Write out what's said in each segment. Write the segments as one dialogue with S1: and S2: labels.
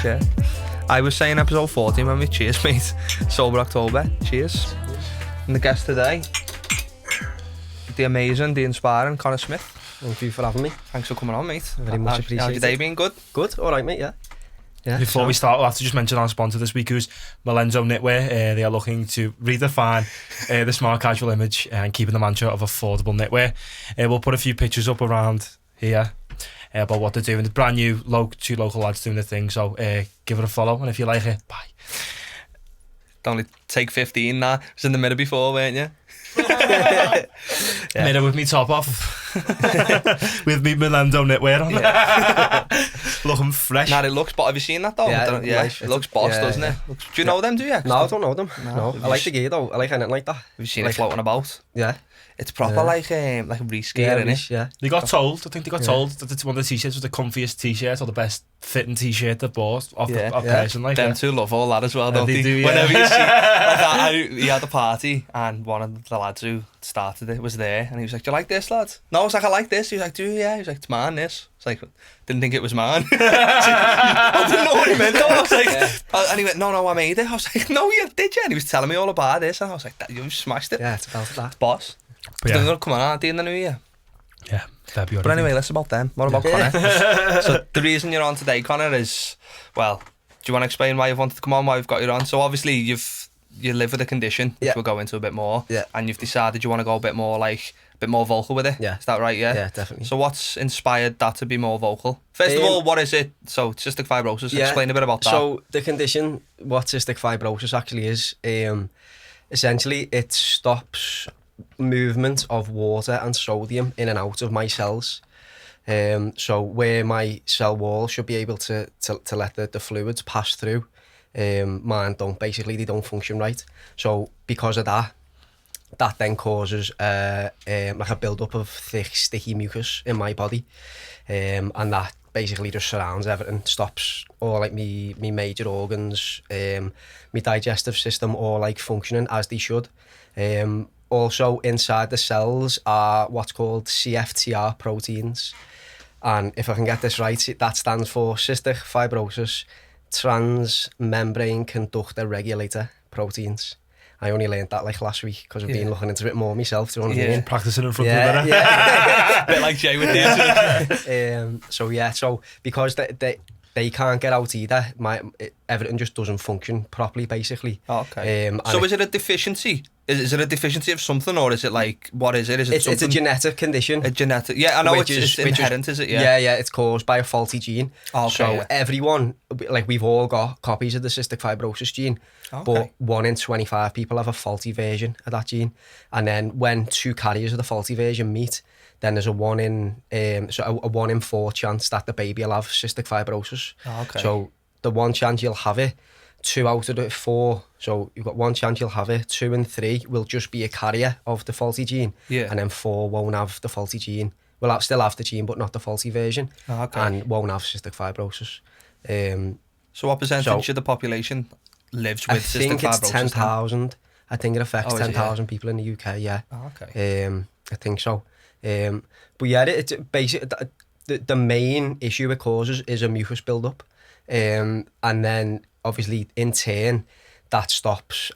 S1: is, yeah. I was saying episode 40, man, cheers, mate. Sober October, cheers. And the guest today, the amazing, the inspiring Connor Smith.
S2: Thank you for having me.
S1: Thanks for coming on, mate.
S2: Very much appreciated.
S1: How's your day been? Good?
S2: Good, alright, mate, yeah.
S3: Before we start, we'll have to just mention our sponsor this week, who's Minerva Knitwear. They are looking to redefine the smart casual image and keeping the mantra of affordable knitwear. We'll put a few pictures up around here about what they're doing. It's brand new, two local lads doing the thing, so give it a follow, and if you like it, buy.
S1: Only take 15 now. I was in the mirror before, weren't you?
S3: Mirror with me top off. With me Minerva Knitwear on. Looking fresh.
S1: Nah, it looks, but have you seen that though?
S2: Yeah,
S1: it looks boss, doesn't it? Do you know them, do you?
S2: No, I don't know them. No. I like the gear though. I like anything like that.
S1: Have you seen it floating about?
S2: Yeah.
S1: It's proper like a re-skier, isn't it?
S2: Yeah.
S3: They got told, I think they got told that it's one of the t-shirts was the comfiest t-shirt or the best fitting t-shirt they've bought off the person. Like
S1: them two love all that as well, don't they?
S3: do,
S1: Whenever you see that, we had a party and one of the lads who started it was there and he was like, do you like this, lad? No, I was like, I like this. He was like, do you? Yeah. He was like, it's mine, this. It's like, didn't think it was mine. I didn't know what he meant though. I was like, and he went, no, I made it. I was like, no, you did you? And he was telling me all about this and I was like, you smashed it.
S2: Yeah, it's about that.
S1: Boss. But they're going to come on, aren't they, in the new year?
S3: Yeah, February.
S1: But anyway, less about them. What about Connor? So the reason you're on today, Connor, is, well, do you want to explain why you've wanted to come on, why we've got you on? So obviously you live with a condition, which we'll go into a bit more, and you've decided you want to go a bit more vocal with it.
S2: Yeah.
S1: Is that right? Yeah.
S2: Yeah, definitely.
S1: So what's inspired that to be more vocal? First of all, what is it? So cystic fibrosis.
S2: Yeah.
S1: Explain a bit about that.
S2: So the condition, what cystic fibrosis actually is, essentially it stops movement of water and sodium in and out of my cells. So where my cell wall should be able to let the fluids pass through, mine don't. Basically, they don't function right. So because of that then causes like a build-up of thick, sticky mucus in my body, and that basically just surrounds everything, stops all like me major organs, my digestive system all like functioning as they should. Also inside the cells are what's called CFTR proteins, and if I can get this right, that stands for cystic fibrosis transmembrane conductor regulator proteins. I only learned that like last week because I've been looking into it more myself. Do you know what I mean?
S3: Practicing in front of the mirror.
S1: Yeah. Bit like Jay with this.
S2: So because they can't get out either, everything just doesn't function properly, basically.
S1: Okay. So is it a deficiency? Is it a deficiency of something, or is it like, what is it? Is it
S2: it's a genetic condition.
S1: A genetic, yeah, I know it's inherent, is it? Yeah.
S2: Yeah, it's caused by a faulty gene.
S1: Okay,
S2: so everyone, like we've all got copies of the cystic fibrosis gene, but 1 in 25 people have a faulty version of that gene. And then when two carriers of the faulty version meet, then there's a 1 in 4 chance that the baby will have cystic fibrosis.
S1: Okay.
S2: So the 1 chance you'll have it, 2 out of the 4, so you've got 1 chance you'll have it, 2 and 3 will just be a carrier of the faulty gene, and then 4 won't have the faulty gene. Will still have the gene, but not the faulty version, and won't have cystic fibrosis.
S1: So what percentage of the population lives with cystic fibrosis?
S2: I think it's 10,000. I think it affects 10,000 people in the UK, yeah. I think so. But yeah, it's basically the main issue it causes is a mucus build-up. And then obviously in turn that stops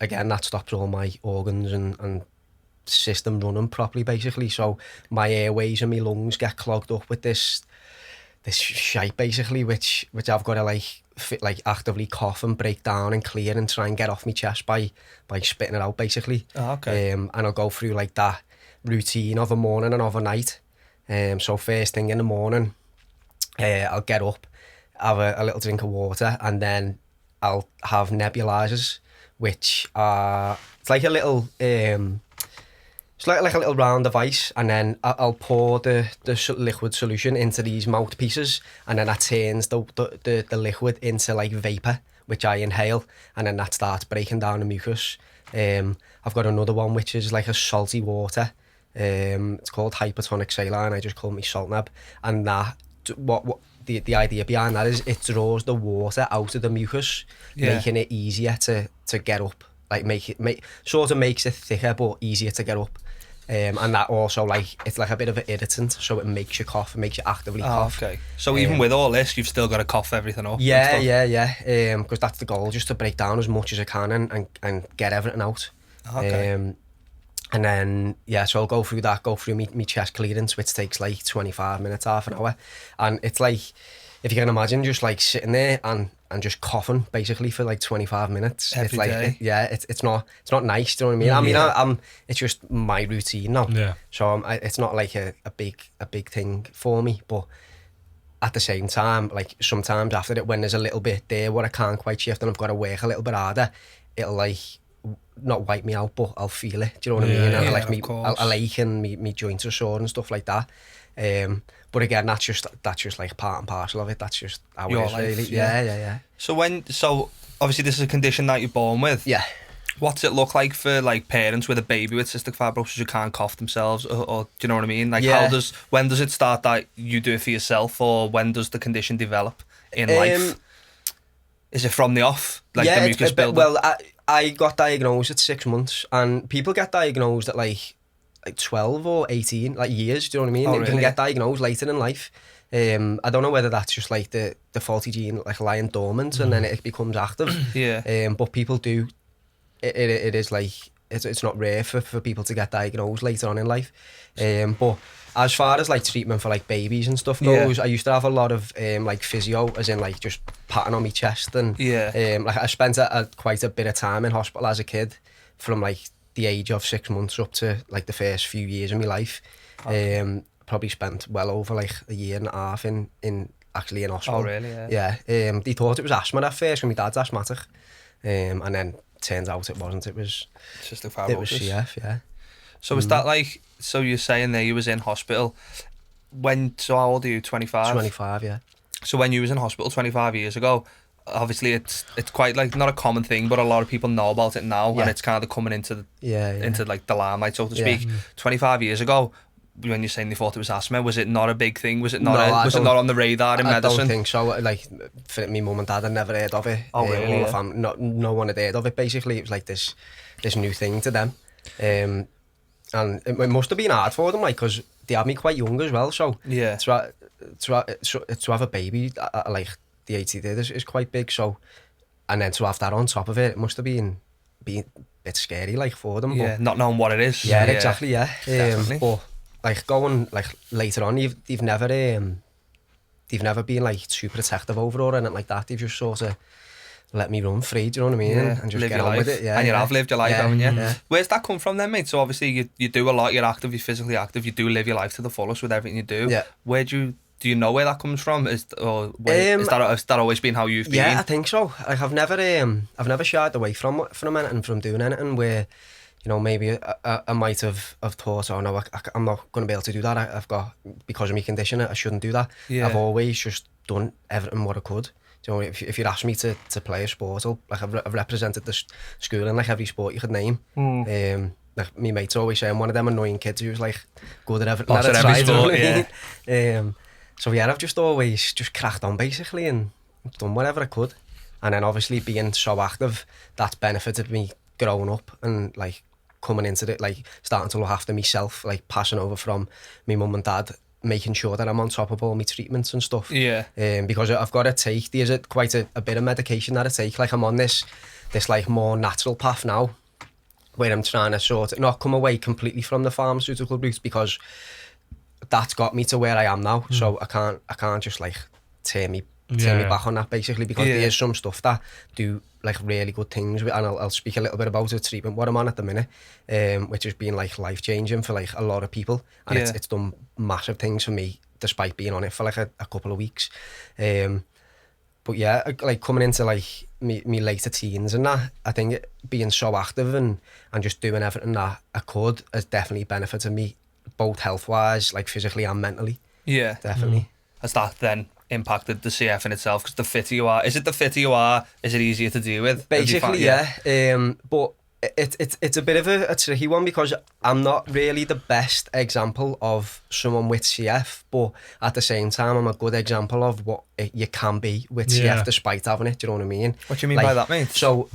S2: all my organs and system running properly, basically. So my airways and my lungs get clogged up with this shite, basically, which I've got to like actively cough and break down and clear and try and get off my chest by spitting it out, basically. And I'll go through like that routine of a morning and of a night. So first thing in the morning, I'll get up, have a little drink of water, and then I'll have nebulizers, which are, it's like a little it's like a little round device, and then I'll pour the liquid solution into these mouthpieces, and then that turns the liquid into like vapor, which I inhale, and then that starts breaking down the mucus. I've got another one which is like a salty water. It's called hypertonic saline. I just call me salt nab, and that what the idea behind that is it draws the water out of the mucus, making it easier to get up. Like makes it thicker but easier to get up. And that also, like, it's like a bit of an irritant, so it makes you cough, it makes you actively cough.
S1: Okay. So even with all this, you've still got to cough everything up?
S2: Yeah. Because that's the goal, just to break down as much as I can and get everything out.
S1: Okay.
S2: And then, so I'll go through my chest clearance, which takes like 25 minutes, half an hour. And it's like, if you can imagine, just like sitting there and just coughing basically for like 25 minutes.
S1: Every
S2: it's like,
S1: day.
S2: It's not nice, do you know what I mean? I mean, it's just my routine now.
S3: Yeah.
S2: So it's not like a big thing for me, but at the same time, like sometimes after it, when there's a little bit there where I can't quite shift and I've got to work a little bit harder, it'll like not wipe me out, but I'll feel it. Do you know what I mean?
S1: Yeah,
S2: Like I'll ache and me joints are sore and stuff like that. But again, that's just like part and parcel of it. That's just how
S1: Your
S2: it is,
S1: life,
S2: really.
S1: yeah. So obviously this is a condition that you're born with.
S2: Yeah.
S1: What's it look like for like parents with a baby with cystic fibrosis who can't cough themselves, or do you know what I mean? Like when does it start that you do it for yourself, or when does the condition develop in life? Is it from the off, like the mucus buildup?
S2: Well, I got diagnosed at 6 months, and people get diagnosed at like 12 or 18, like years, do you know what I mean?
S1: Oh,
S2: They can get diagnosed later in life. I don't know whether that's just like the faulty gene like lying dormant and then it becomes active.
S1: Yeah.
S2: But people do, it is like, it's not rare for people to get diagnosed later on in life. But as far as like treatment for like babies and stuff goes, I used to have a lot of like physio, as in like just patting on my chest, and like I spent quite a bit of time in hospital as a kid, from like the age of 6 months up to like the first few years of my life. Probably spent well over like a year and a half in hospital.
S1: Oh really? Yeah.
S2: They thought it was asthma at first, because my dad's asthmatic, and then turns out it wasn't. It was
S1: Cystic fibrosis.
S2: It was CF, yeah.
S1: So is that like, so you're saying there you was in hospital so how old are you? 25?
S2: 25, yeah.
S1: So when you was in hospital 25 years ago, obviously it's quite like not a common thing, but a lot of people know about it now, and it's kind of coming into into like the limelight, so to speak. 25 years ago, when you're saying they thought it was asthma, was it not a big thing? Was it not? Was it not on the radar in medicine?
S2: I don't think so. Like for me, mum and dad had never heard of it.
S1: Oh really?
S2: No one had heard of it. Basically, it was like this new thing to them, and it must have been hard for them, like, because they had me quite young as well. So to have a baby like the 80 did is quite big. So, and then to have that on top of it, it must have been a bit scary, like, for them.
S1: Yeah, but not knowing what it is.
S2: Yeah, exactly. Yeah,
S1: definitely.
S2: But like going like later on, they've never been like too protective over or anything like that. They've just sort of let me run free, do you know what I mean? And just get on with it. Yeah,
S1: and you have lived your life, haven't you?
S2: Yeah.
S1: Where's that come from then, mate? So obviously you do a lot, you're active, you're physically active, you do live your life to the fullest with everything you do.
S2: Yeah.
S1: Where do you know where that comes from? Has that always been how you've been?
S2: Yeah, I think so. Like, I've never shied away from anything, from doing anything where, you know, maybe I might have thought, oh no, I'm not going to be able to do that. I've got, because of my condition, I shouldn't do that.
S1: Yeah.
S2: I've always just done everything what I could. You know, if you'd asked me to play a sport, I've represented the school in like every sport you could name. Like my mates always say I'm one of them annoying kids who's like good at everything.
S1: At every sport,
S2: yeah. So yeah, I've just always just cracked on basically and done whatever I could. And then obviously being so active, that's benefited me growing up and like coming into it, like starting to look after myself, like passing over from my mum and dad, making sure that I'm on top of all my treatments and stuff.
S1: Yeah.
S2: Because I've got to take, there's quite a bit of medication that I take. Like I'm on this like more natural path now, where I'm trying to sort of not come away completely from the pharmaceutical route, because that's got me to where I am now. So I can't just like turn me back on that basically, because there is some stuff that do like really good things, and I'll speak a little bit about the treatment what I'm on at the minute, which has been like life changing for like a lot of people, and it's done massive things for me despite being on it for like a couple of weeks. But yeah, like coming into like me later teens and that, I think being so active and just doing everything that I could has definitely benefited me, both health wise, like physically and mentally. Yeah, definitely.
S1: Has that then impacted the CF in itself? Because the fitter you are, is it easier to deal with?
S2: Basically, yeah. But it's a bit of a tricky one, because I'm not really the best example of someone with CF, but at the same time I'm a good example of what you can be with CF despite having it. Do you know what I mean?
S1: What do you mean by that, mate?
S2: So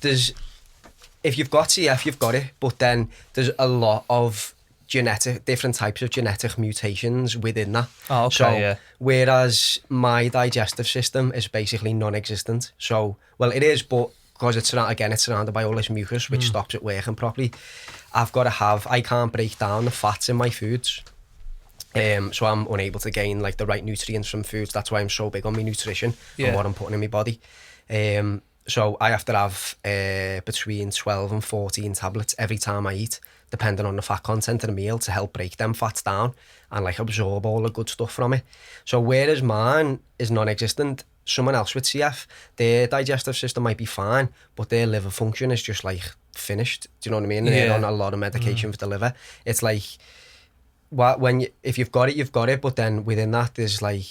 S2: if you've got CF, you've got it, but then there's a lot of different types of genetic mutations within that.
S1: Oh, okay,
S2: so, whereas my digestive system is basically non-existent. So, well, it is, but because it's surrounded by all this mucus, which stops it working properly. I can't break down the fats in my foods. So I'm unable to gain like the right nutrients from foods. That's why I'm so big on my nutrition and what I'm putting in my body. So I have to have between 12 and 14 tablets every time I eat, depending on the fat content of the meal, to help break them fats down and like absorb all the good stuff from it. So whereas mine is non-existent, someone else with CF, their digestive system might be fine, but their liver function is just like finished. Do you know what I mean? And they're on a lot of medication for the liver. It's like, if you've got it, you've got it. But then within that, there's like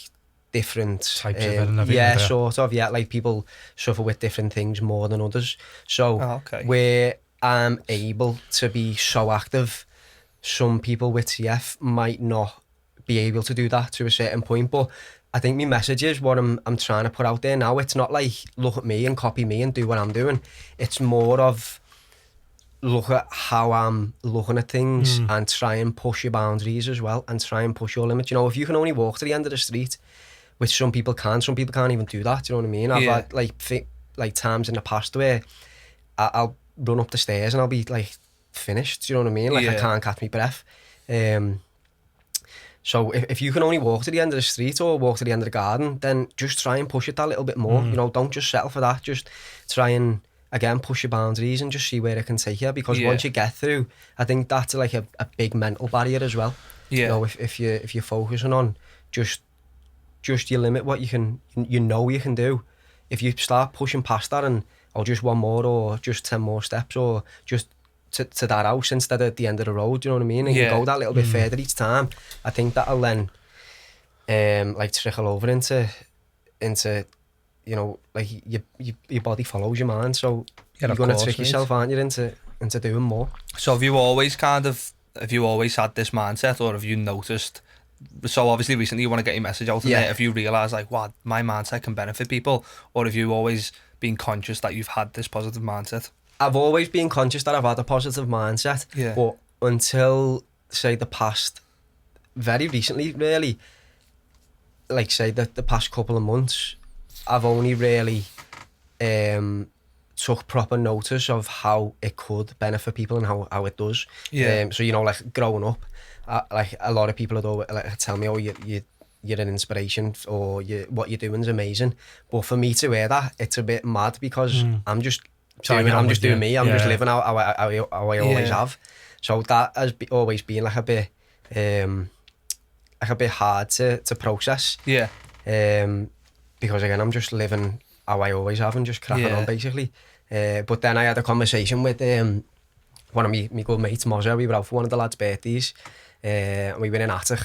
S2: different
S3: types of it and everything.
S2: Yeah, sort of. Yeah, like people suffer with different things more than others. So where I'm able to be so active, some people with CF might not be able to do that to a certain point. But I think my message is what I'm trying to put out there now. It's not like look at me and copy me and do what I'm doing. It's more of look at how I'm looking at things and try and push your boundaries as well and try and push your limits. You know, if you can only walk to the end of the street, which some people can't even do that. Do you know what I mean? I've had like times in the past where I'll run up the stairs and I'll be like finished. Do you know what I mean? Like I can't catch my breath. So if you can only walk to the end of the street or walk to the end of the garden, then just try and push it that little bit more. You know, don't just settle for that. Just try and, again, push your boundaries and just see where it can take you. Because once you get through, I think that's like a big mental barrier as well. You know, if you're focusing on just you limit what you can do. If you start pushing past that and just one more or just 10 more steps or just to that house instead of at the end of the road, you know what I mean? And you go that little bit further each time. I think that'll then like trickle over into you know, like your body follows your mind, so you're going to trick yourself, aren't you, into doing more.
S1: So have you always had this mindset, or have you noticed, so obviously recently you want to get your message out there, have you realised like, wow, my mindset can benefit people, or have you always been conscious that you've had this positive mindset?
S2: I've always been conscious that I've had a positive mindset, but until, say, the past, very recently, really, like, say, the past couple of months, I've only really took proper notice of how it could benefit people and how it does. So, you know, like, growing up, like, a lot of people would always like, tell me, oh, you're an inspiration, or what you're doing is amazing. But for me to hear that, it's a bit mad, because I'm just doing me. I'm just living how I always have. So that has always been like a bit hard to process. Because again, I'm just living how I always have and just cracking on, basically. But then I had a conversation with one of my good mates, Mozza. We were out for one of the lads' birthdays. And we were in Attic,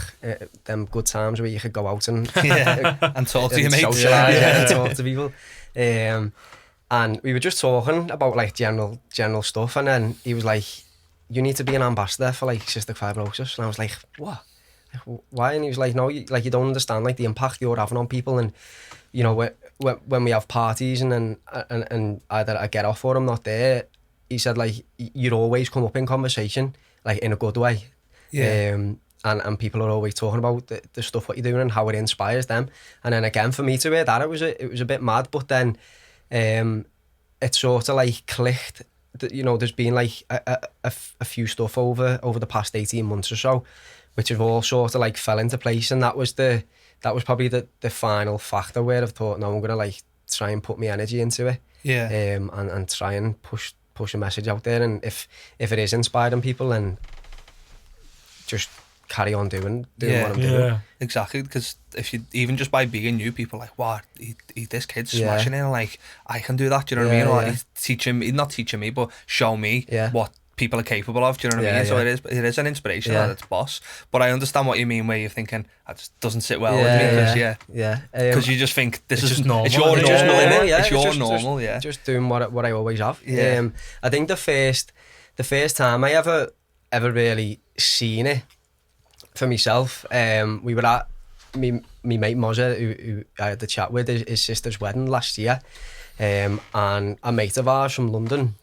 S2: them good times where you could go out and
S1: and talk to your mates,
S2: socialise, and talk to people. And we were just talking about like general stuff, and then he was like, "You need to be an ambassador for like cystic fibrosis." And I was like, "What? Like, why?" And he was like, "No, you don't understand like the impact you're having on people." And you know, when we have parties and either I get off or I'm not there, he said like, "You'd always come up in conversation, like in a good way." And people are always talking about the stuff what you're doing and how it inspires them. And then again, for me to hear that, it was a bit mad. But then it sort of like clicked. You know, there's been like a few stuff over the past 18 months or so, which have all sort of like fell into place. And that was probably the final factor where I've thought, no, I'm gonna like try and put my energy into it. And try and push a message out there. And if it is inspiring people, then just carry on doing what I'm doing.
S1: Exactly, because if you, even just by being you, people are like, wow, this kid's smashing it, and like, I can do that, do you know what I mean? Or he's not teaching me, but show me what people are capable of, do you know what I mean? So it is an inspiration at its boss. But I understand what you mean, where you're thinking, that just doesn't sit well with me, because you just think this is normal. It's your normal, it's your normal,
S2: just doing what I always have. I think the first time I ever really seen it for myself, we were at me mate Mozza, who I had the chat with, his sister's wedding last year, and a mate of ours from London,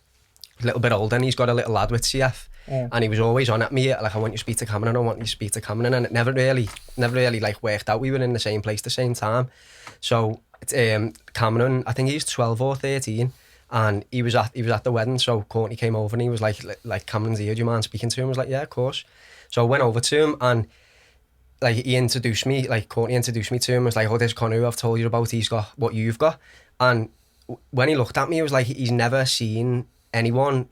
S2: a little bit older, and he's got a little lad with CF, And he was always on at me, like, I want you to speak to Cameron, I want you to speak to Cameron, and it never really like worked out. We were in the same place at the same time. So Cameron, I think he's 12 or 13, and he was at the wedding. So Courtney came over and he was like Cameron's here, do you mind speaking to him? I was like, yeah, of course. So I went over to him, and like he introduced me, like Courtney introduced me to him. Was like, oh, this Connor who I've told you about, he's got what you've got. And when he looked at me, it was like he's never seen anyone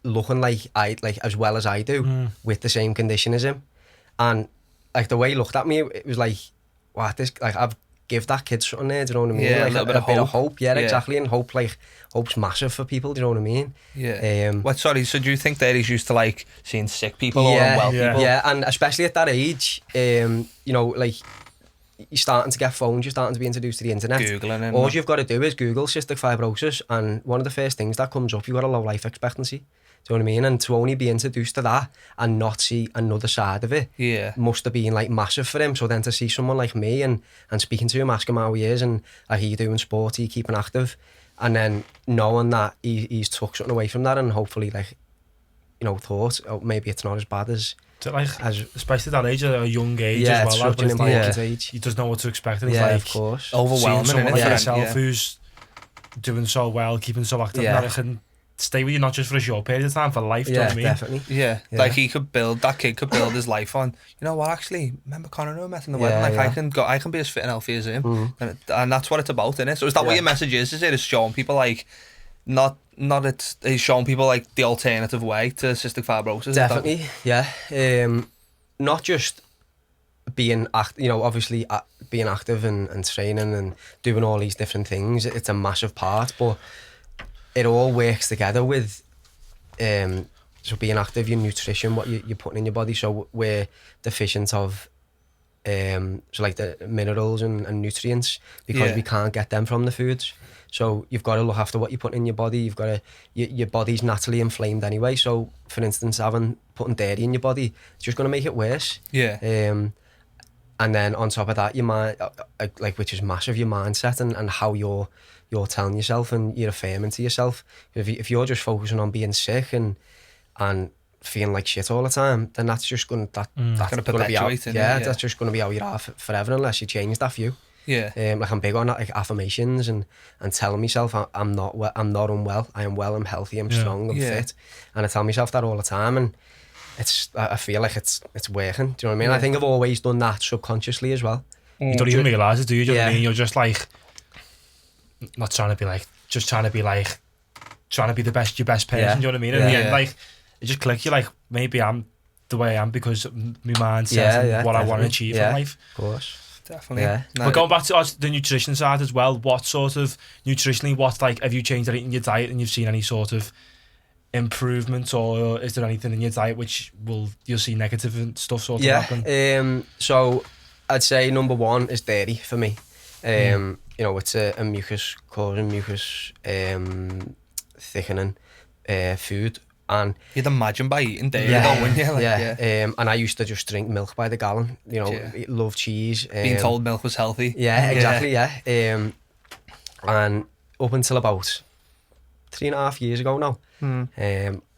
S2: looking like as well as I do with the same condition as him. And like the way he looked at me, it was like, wow, this, like, I've give that kid something there, do you know what I mean?
S1: Yeah,
S2: like
S1: a little bit of hope.
S2: Yeah, exactly. And hope's massive for people, do you know what I mean?
S1: Yeah. So do you think that he's used to like seeing sick people or unwell people?
S2: Yeah, and especially at that age, you know, like, you're starting to get phones, you're starting to be introduced to the internet.
S1: Googling and
S2: all you've got to do is Google cystic fibrosis, and one of the first things that comes up, you've got a low life expectancy. Do you know what I mean? And to only be introduced to that and not see another side of it, must have been like massive for him. So then to see someone like me and speaking to him, ask him how he is, and like, are you doing sport, are you keeping active, and then knowing that he's took something away from that, and hopefully, like, you know, thought, oh, maybe it's not as bad as
S3: especially that age, at a young age as well.
S2: Such an important age.
S3: He doesn't know what to expect, and
S2: yeah,
S3: it's like,
S2: of course,
S1: overwhelming.
S3: Someone like yourself who's doing so well, keeping so active, and that can stay with you not just for a short period of time, for life. Do you know what I mean?
S2: Definitely.
S1: Yeah, like that kid could build his life on, you know what, actually, remember Conor who I met in the wedding, like I can be as fit and healthy as him, and that's what it's about, isn't it? So is that what your message is it? Is showing people like it's showing people like the alternative way to cystic fibrosis?
S2: Definitely, not just being obviously being active and training and doing all these different things, it's a massive part, but it all works together with so being active, your nutrition, what you're putting in your body. So we're deficient of so like the minerals and nutrients, because we can't get them from the foods. So you've got to look after what you're putting in your body. You've got to, your body's naturally inflamed anyway. So for instance, putting dairy in your body, it's just going to make it worse. And then on top of that, your mind, like, which is massive, your mindset and how you're telling yourself and you're affirming to yourself. If you're just focusing on being sick and feeling like shit all the time, then that's just going to be out. That's just going to be how you are forever unless you change that view. Like, I'm big on that, like affirmations and telling myself I'm not unwell, I am well, I'm healthy, I'm strong, I'm fit, and I tell myself that all the time, and I feel like it's working. Do you know what I mean? I think I've always done that subconsciously as well.
S3: You don't even realise it, do you? Do you know what I mean? You're just like, not trying to be like, just trying to be like, trying to be your best person. Do you know what I mean? In the end, like, it just clicks. You're like, maybe I'm the way I am because of my mindset and what I want to achieve in life.
S2: Of course.
S1: Definitely.
S3: But going back to the nutrition side as well, what sort of nutritionally, have you changed anything in your diet and you've seen any sort of improvement, or is there anything in your diet which you'll see negative and stuff sort of happen?
S2: So I'd say number one is dairy for me. You know, it's a mucus thickening food. And
S1: you'd imagine by eating dairy, though, wouldn't you? Like,
S2: and I used to just drink milk by the gallon. You know, love cheese.
S1: Being told milk was healthy.
S2: Yeah, exactly. And up until about 3.5 years ago now,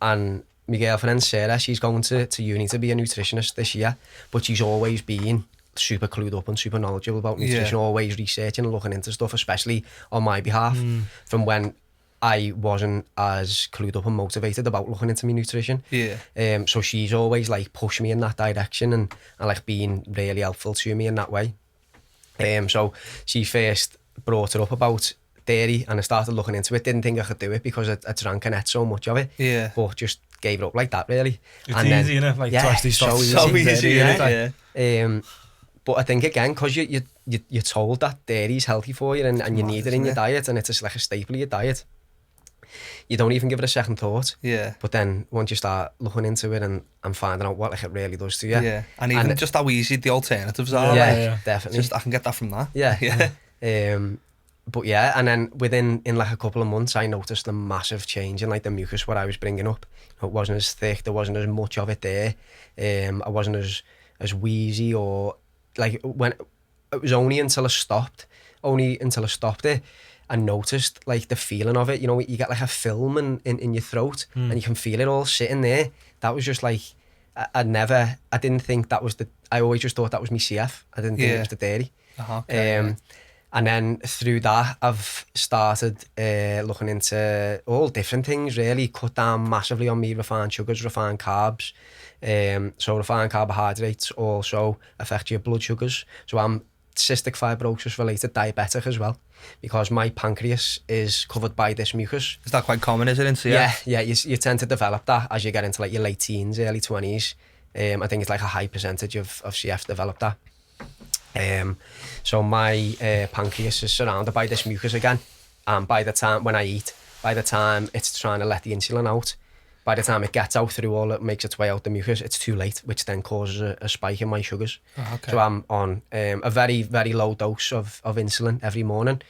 S2: and my girlfriend Sarah, she's going to uni to be a nutritionist this year, but she's always been super clued up and super knowledgeable about nutrition, always researching and looking into stuff, especially on my behalf, from when I wasn't as clued up and motivated about looking into my nutrition. So she's always like pushed me in that direction and like being really helpful to me in that way. So she first brought it up about dairy and I started looking into it. Didn't think I could do it because I drank and ate so much of it. But just gave it up like that, really.
S3: It's easy, innit? Like, to actually stop.
S2: So easy. But I think, again, because you're told that dairy is healthy for you and you need it in your diet, and it's like a staple of your diet, you don't even give it a second thought. But then once you start looking into it and finding out what like it really does to you.
S1: And even just how easy the alternatives are.
S2: Definitely.
S1: Just, I can get that from that.
S2: But and then in like a couple of months, I noticed a massive change in like the mucus what I was bringing up. It wasn't as thick, there wasn't as much of it there. I wasn't as wheezy, or like, when it was only until I stopped it, I noticed like the feeling of it. You know, you get like a film in your throat, and you can feel it all sitting there. That was just like, I didn't think that was I always just thought that was my CF. I didn't think it was the dairy. And then through that, I've started looking into all different things, really. Cut down massively on me refined sugars, refined carbs. So refined carbohydrates also affect your blood sugars. So I'm cystic fibrosis related diabetic as well, because my pancreas is covered by this mucus.
S1: Is that quite common, is it, in CF?
S2: Yeah, you tend to develop that as you get into like your late teens, early 20s. I think it's like a high percentage of CF develop that. So my pancreas is surrounded by this mucus again, and by the time when I eat, by the time it's trying to let the insulin out, by the time it gets out through all it makes its way out the mucus, it's too late, which then causes a spike in my sugars. So I'm on a very, very low dose of insulin every morning.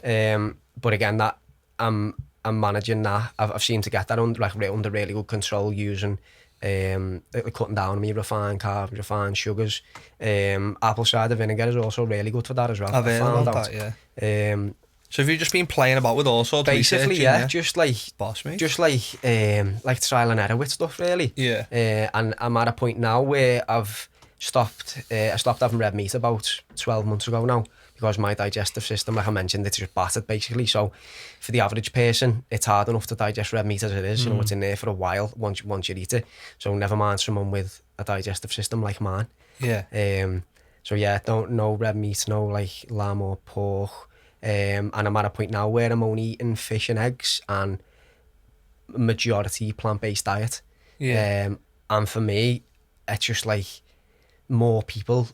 S2: But again, that I'm managing that. I've seemed to get that under really good control using cutting down on me refined carbs, refined sugars. Apple cider vinegar is also really good for that as well.
S1: I've heard about that, yeah. So have you just been playing about with all sorts of
S2: basically, yeah, just like
S1: boss me,
S2: just like trial and error with stuff, really.
S1: Yeah.
S2: And I'm at a point now where I've stopped. I stopped having red meat about 12 months ago now, because my digestive system, like I mentioned, it's just battered basically. So for the average person, it's hard enough to digest red meat as it is. You know, it's in there for a while once you eat it. So never mind someone with a digestive system like mine.
S1: Yeah.
S2: So yeah, no red meat, no like lamb or pork. And I'm at a point now where I'm only eating fish and eggs and majority plant-based diet.
S1: Yeah.
S2: And for me, it's just like more people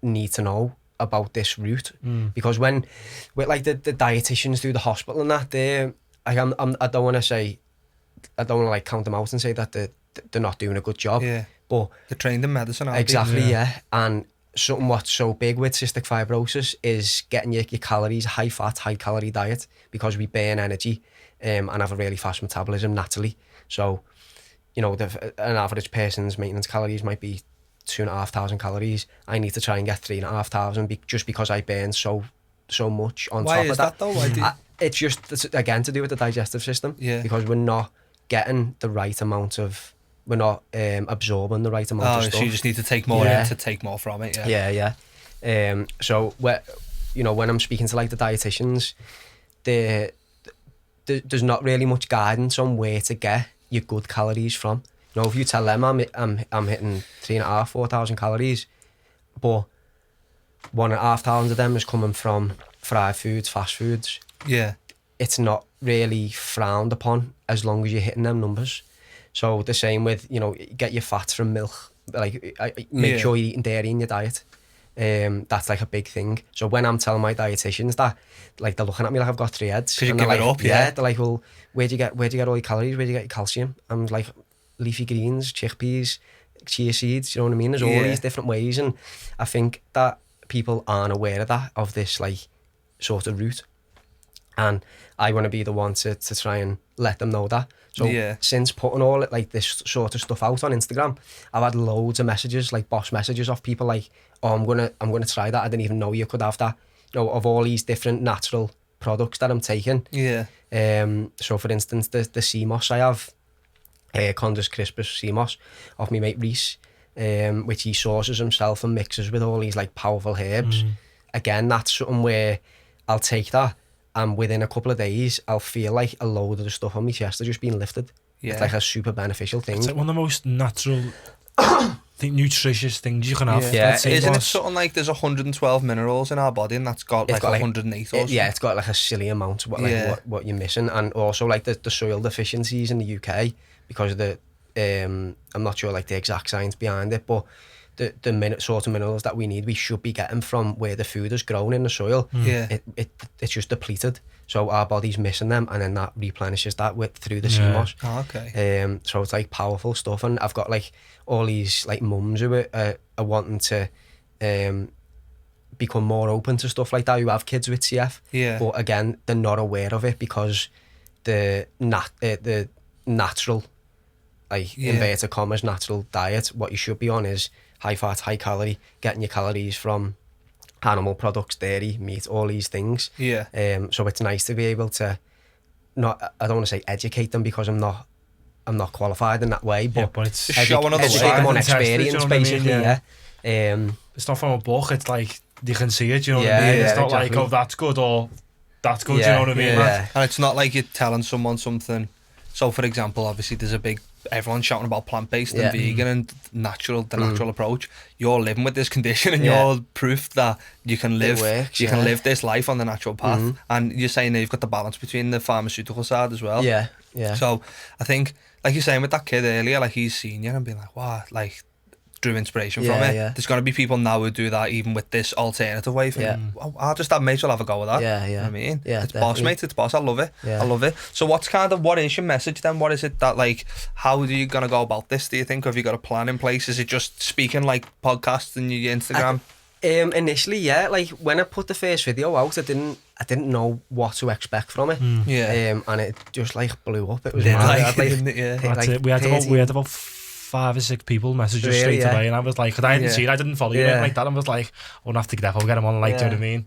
S2: need to know about this route, because when with like the dietitians through the hospital and that, I don't want to like count them out and say that they're not doing a good job.
S1: Yeah.
S2: But
S1: they're trained in medicine, aren't
S2: exactly,
S1: they?
S2: yeah. And something what's so big with cystic fibrosis is getting your calories, high fat, high calorie diet, because we burn energy and have a really fast metabolism naturally. So, you know, an average person's maintenance calories might be 2,500 calories. I need to try and get 3,500 just because I burn so much on top of that.
S1: Why is that though?
S2: It's again to do with the digestive system.
S1: Yeah.
S2: Because we're not getting the right amount of, we're not absorbing the right amount of stuff.
S1: So you just need to take more in to take more from it.
S2: Yeah. So when I'm speaking to like the dietitians, there's not really much guidance on where to get your good calories from. You know, if you tell them I'm hitting 3,500-4,000 calories, but 1,500 of them is coming from fried foods, fast foods.
S1: Yeah.
S2: It's not really frowned upon as long as you're hitting them numbers. So the same with, you know, get your fats from milk. Like, make sure you're eating dairy in your diet. That's like a big thing. So when I'm telling my dietitians that, like, they're looking at me like I've got 3 heads.
S1: Because you give it up, yeah.
S2: They're like, well, where'd you get all your calories? Where'd you get your calcium? I'm like, leafy greens, chickpeas, chia seeds, you know what I mean? There's all these different ways, and I think that people aren't aware of that, of this like sort of route, and I want to be the one to try and let them know that. So since putting all like this sort of stuff out on Instagram, I've had loads of messages, like boss messages of people like, oh, I'm gonna try that, I didn't even know you could have that, you know, of all these different natural products that I'm taking. So for instance, the sea moss I have, Condus crispus sea moss, of my mate Reese, which he sources himself and mixes with all these like powerful herbs. Again, that's something where I'll take that, and within a couple of days I'll feel like a load of the stuff on my chest are just being lifted. It's like a super beneficial thing.
S3: It's like one of the most natural I think nutritious things you can have.
S1: Isn't it something like there's 112 minerals in our body, and that's got like 108 or something?
S2: Yeah, it's got like a silly amount of what you're missing. And also like the soil deficiencies in the UK, because of the I'm not sure like the exact science behind it, but the sort of minerals that we need, we should be getting from where the food is grown in the soil. It's just depleted, so our body's missing them, and then that replenishes that through the sea moss. So it's like powerful stuff, and I've got like all these like mums who are wanting to become more open to stuff like that, who have kids with CF, but again they're not aware of it, because the natural, like inverted commas, natural diet, what you should be on is high fat, high calorie, getting your calories from animal products, dairy, meat, all these things.
S1: Yeah.
S2: So it's nice to be able to I don't want to say educate them because I'm not qualified in that way, but
S3: it's
S1: showing other
S2: educate them on experience, basically.
S3: It's not from a book. It's like you can see it. You know what I
S2: Yeah,
S3: mean? It's not
S2: exactly.
S3: like, oh, that's good or that's good.
S2: Yeah,
S3: you know what I mean?
S2: yeah.
S3: Like,
S1: And it's not like you're telling someone something. So, for example, obviously there's everyone's shouting about plant-based and vegan and the natural approach. You're living with this condition and you're proof that you can live can live this life on the natural path. And you're saying that you've got the balance between the pharmaceutical side as well.
S2: Yeah.
S1: So I think, like you're saying with that kid earlier, like he's seen you and being like, wow, like drew inspiration from it.
S2: Yeah.
S1: There's going to be people now who do that even with this alternative way. I'll just have mates will have a go with that.
S2: Yeah.
S1: You know what I mean?
S2: Yeah,
S1: it's
S2: definitely.
S1: boss, mate. It's boss. I love it.
S2: Yeah.
S1: I love it. So what is your message then? What is it that, like, how are you going to go about this, do you think? Have you got a plan in place? Is it just speaking like podcasts and your Instagram?
S2: Initially, yeah. Like when I put the first video out, I didn't know what to expect from it. And it just like blew up. It was mad.
S3: That's it. We had about 5 or 6 people message us straight away, and I was like, 'cause I didn't see it, I didn't follow you like that. I was like, I'm gonna have to get him on, like, do you know what I mean?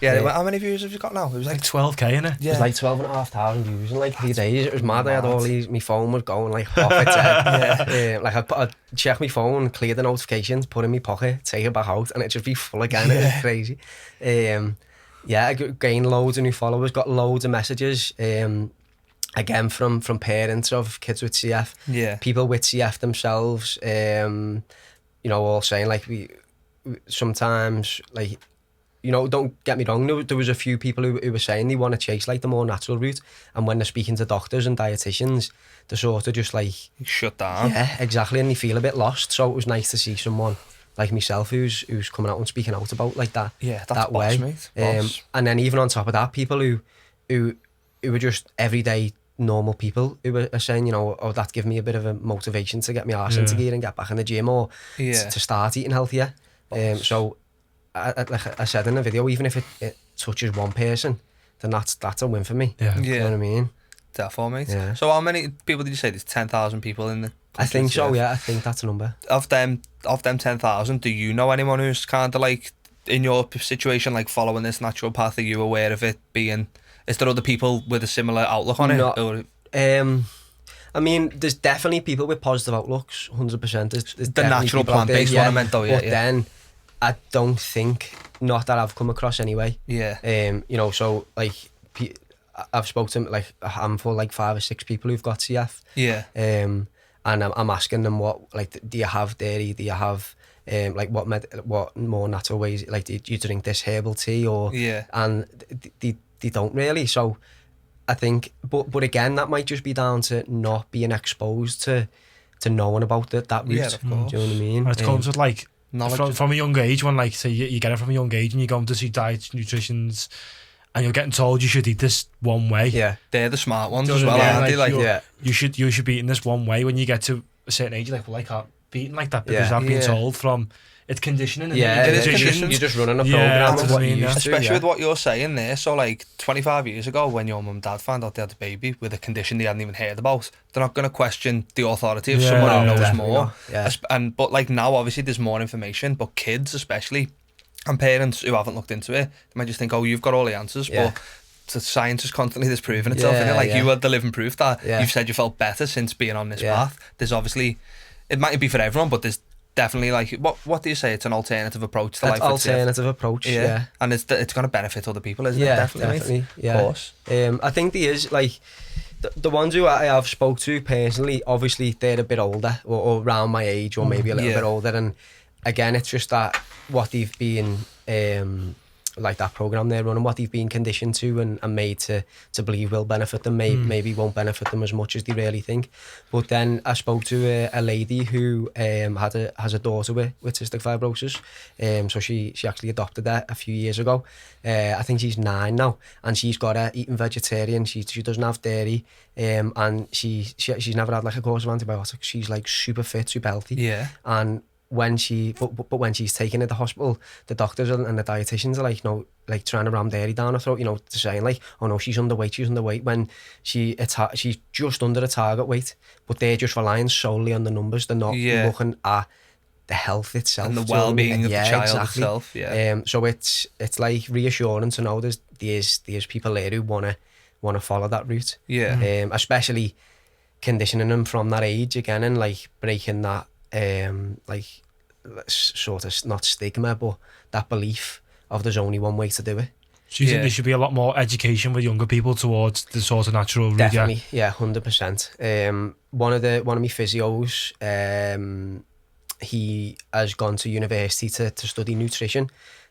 S1: Yeah. How many views have you got now? It was
S3: Like 12k, innit?
S2: It was like 12,500 views in like 3 days. It was mad. I had all these. My phone was going like off its head. Like I'd check my phone, clear the notifications, put it in my pocket, take it back out, and it'd just be full again. It was crazy. I gained loads of new followers. Got loads of messages. Again from parents of kids with CF, people with CF themselves, all saying like we sometimes, like, don't get me wrong, there was a few people who were saying they want to chase like the more natural route, and when they're speaking to doctors and dietitians, they're sort of just like
S1: shut down.
S2: Yeah, exactly, and they feel a bit lost. So it was nice to see someone like myself who's coming out and speaking out about like that.
S1: Yeah, that's
S2: that
S1: boss,
S2: way.
S1: Mate. Boss.
S2: And then even on top of that, people who were just everyday normal people who are saying, that give me a bit of a motivation to get my arse into gear and get back in the gym, or to start eating healthier. So like I said in the video, even if it touches one person, then that's a win for me.
S3: Yeah.
S2: You know what I mean?
S1: Definitely, mate.
S2: Yeah.
S1: So how many people did you say? There's 10,000 people in the country?
S2: I think so, yeah. I think that's a number.
S1: Of them 10,000, do you know anyone who's kind of like in your situation, like following this natural path? Are you aware of it being... Is there other people with a similar outlook on it?
S2: I mean, there's definitely people with positive outlooks, 100%. There's
S1: the natural plant-based one I meant though,
S2: But then, I don't think, not that I've come across anyway.
S1: Yeah.
S2: So, like, I've spoken to, like, a handful, like 5 or 6 people who've got CF.
S1: Yeah.
S2: And I'm asking them what, like, do you have dairy? Do you have... like what more natural ways, like, do you drink this herbal tea or and they don't really. So I think, but again, that might just be down to not being exposed to knowing about that route.
S1: Yeah, of course.
S2: Do you know what I mean?
S3: And it comes with like from a young age, when like say you get it from a young age and you're going to see diets, nutritions, and you're getting told you should eat this one way.
S2: Yeah,
S1: they're the smart ones as well, aren't they? Like,
S3: you should be eating this one way. When you get to a certain age, you're like, well, I can't be eating like that because I've been told from it's conditioning. And
S2: it is conditioning. You're just running a program of what you used to.
S1: Especially with what you're saying there. So like 25 years ago, when your mum and dad found out they had a baby with a condition they hadn't even heard about, they're not going to question the authority of someone who knows more. But like now, obviously, there's more information. But kids, especially, and parents who haven't looked into it, they might just think, "Oh, you've got all the answers." But the science is constantly disproving itself. Isn't it? Like you are the living proof that you've said you felt better since being on this path. There's obviously, it might be for everyone, but there's definitely, like, what do you say? It's an alternative approach to life.
S2: Alternative approach, yeah.
S1: And it's going to benefit other people, isn't it? Definitely.
S2: Yeah. Of course. I think there is, like, the ones who I have spoke to personally, obviously they're a bit older, or around my age, or maybe a little bit older. And again, it's just that what they've been, like that program they're running, what they've been conditioned to and made to believe will benefit them, maybe won't benefit them as much as they really think. But then I spoke to a lady who has a daughter with cystic fibrosis. So she actually adopted her a few years ago. I think she's 9 now, and she's got her eating vegetarian. She doesn't have dairy, and she's never had like a course of antibiotics. She's like super fit, super healthy.
S1: Yeah.
S2: And when when she's taken to the hospital, the doctors and the dietitians are like, no, like trying to ram dairy down her throat, they're saying like, oh no, she's underweight, when she's just under the target weight, but they're just relying solely on the numbers. They're not looking at the health itself
S1: and the well-being of the child itself. Yeah.
S2: So it's like reassuring to know there's people there who wanna follow that route.
S1: Yeah.
S2: Especially conditioning them from that age again, and like breaking that like sort of not stigma, but that belief of there's only one way to do it.
S3: So you think there should be a lot more education with younger people towards the sort of natural route?
S2: Definitely, yeah, 100%. One of my physios, he has gone to university to study nutrition.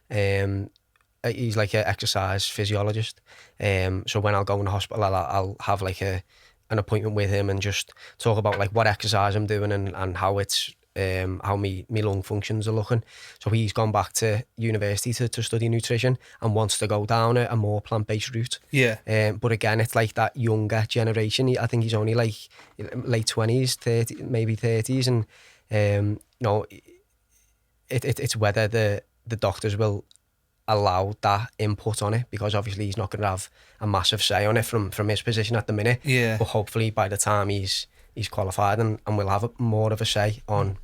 S2: He's like an exercise physiologist. So when I'll go in the hospital, I'll have like an appointment with him and just talk about like what exercise I'm doing and how it's how me lung functions are looking. So he's gone back to university to study nutrition and wants to go down a more plant-based route.
S1: Yeah.
S2: But again, it's like that younger generation. I think he's only like late 20s, 30, maybe 30s, and you know, it's whether the doctors will allow that input on it, because obviously he's not going to have a massive say on it from his position at the minute.
S1: Yeah.
S2: But hopefully by the time he's qualified and will have more of a say on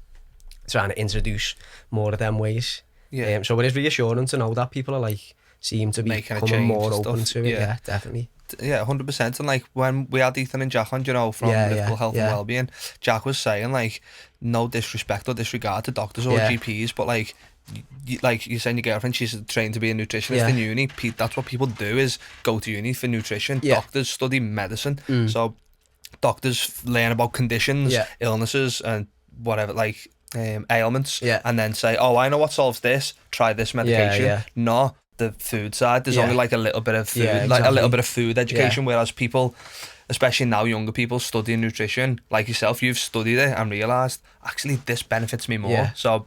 S2: trying to introduce more of them ways.
S1: Yeah.
S2: So it is reassuring to know that people are like seem to be becoming more open to it. Yeah, definitely.
S1: Yeah, 100%. And like when we had Ethan and Jack on, you know, from Liverpool Health and Wellbeing, Jack was saying like, no disrespect or disregard to doctors or GPs, but like you're saying your girlfriend, she's trained to be a nutritionist in uni. That's what people do, is go to uni for nutrition. Doctors study medicine. So doctors learn about conditions, illnesses and whatever, like ailments, and then say, oh, I know what solves this, try this medication. No, the food side, there's only like a little bit of food, like a little bit of food education, whereas people, especially now younger people studying nutrition, like yourself, you've studied it and realised actually this benefits me more. So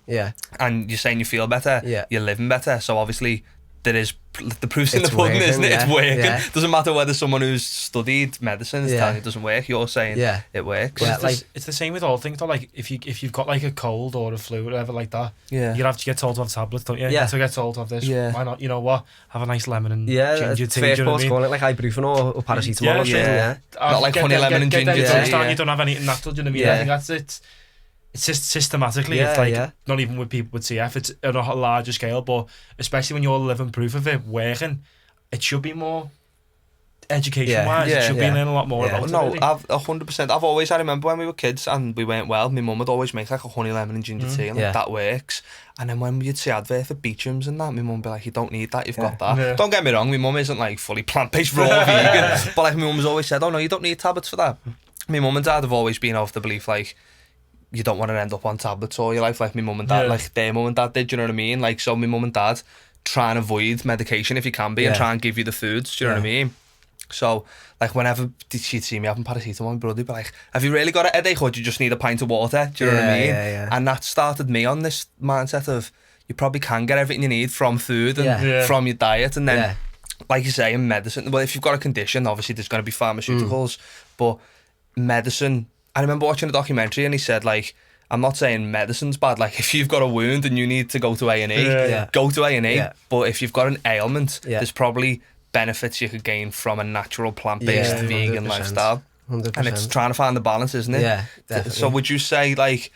S1: and you're saying you feel better, you're living better, so obviously there is the proof's in the pudding, isn't it? It's working. Doesn't matter whether someone who's studied medicine is telling you it doesn't work. You're saying it works.
S3: But it's the same with all things though. Like if you've got like a cold or a flu or whatever like that, you have to get told to have tablets, don't you? To get told to have this. Why not? You know what? Have a nice lemon and ginger tea.
S2: First port's calling it like ibuprofen or paracetamol or something.
S1: Not like honey, lemon and ginger tea.
S3: You don't have anything natural. Do you know what I mean? I think that's it. It's just systematically, it's like not even with people with CF, it's on a larger scale, but especially when you're living proof of it working, it should be more education-wise. It should be learning a lot more about it.
S1: No, really. 100%. I remember when we were kids and we weren't well, my mum would always make like a honey, lemon and ginger tea, and like, that works. And then when you'd see advert for Beecham's and that, my mum would be like, you don't need that, you've got that. Don't get me wrong, my mum isn't like fully plant-based raw vegan, but like my mum's always said, oh no, you don't need tablets for that. My mum and dad have always been of the belief like, you don't want to end up on tablets all your life, like my mum and dad, like their mum and dad did, do you know what I mean? Like, so my mum and dad try and avoid medication if you can be, and try and give you the foods, do you know what I mean? So, like, whenever she'd see me having paracetamol, my brother would be like, have you really got a headache, or do you just need a pint of water, do you know what I mean? And that started me on this mindset of, you probably can get everything you need from food and from your diet, and then, like you say, in medicine, well, if you've got a condition, obviously there's going to be pharmaceuticals, but medicine, I remember watching a documentary and he said, like, I'm not saying medicine's bad, like if you've got a wound and you need to go to A&E, go to A&E, but if you've got an ailment, there's probably benefits you could gain from a natural plant-based vegan
S2: 100%.
S1: lifestyle.
S2: 100%.
S1: And it's trying to find the balance, isn't it?
S2: Yeah, definitely.
S1: So would you say, like,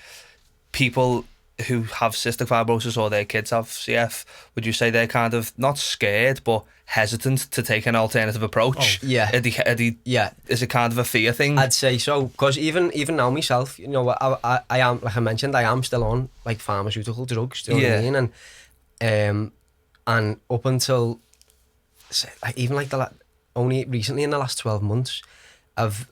S1: people who have cystic fibrosis or their kids have CF, would you say they're kind of not scared but hesitant to take an alternative approach? Is it kind of a fear thing?
S2: I'd say so, because even now myself, you know, I am, like I mentioned, I am still on like pharmaceutical drugs, do you know what I mean? And up until even like only recently in the last 12 months, I've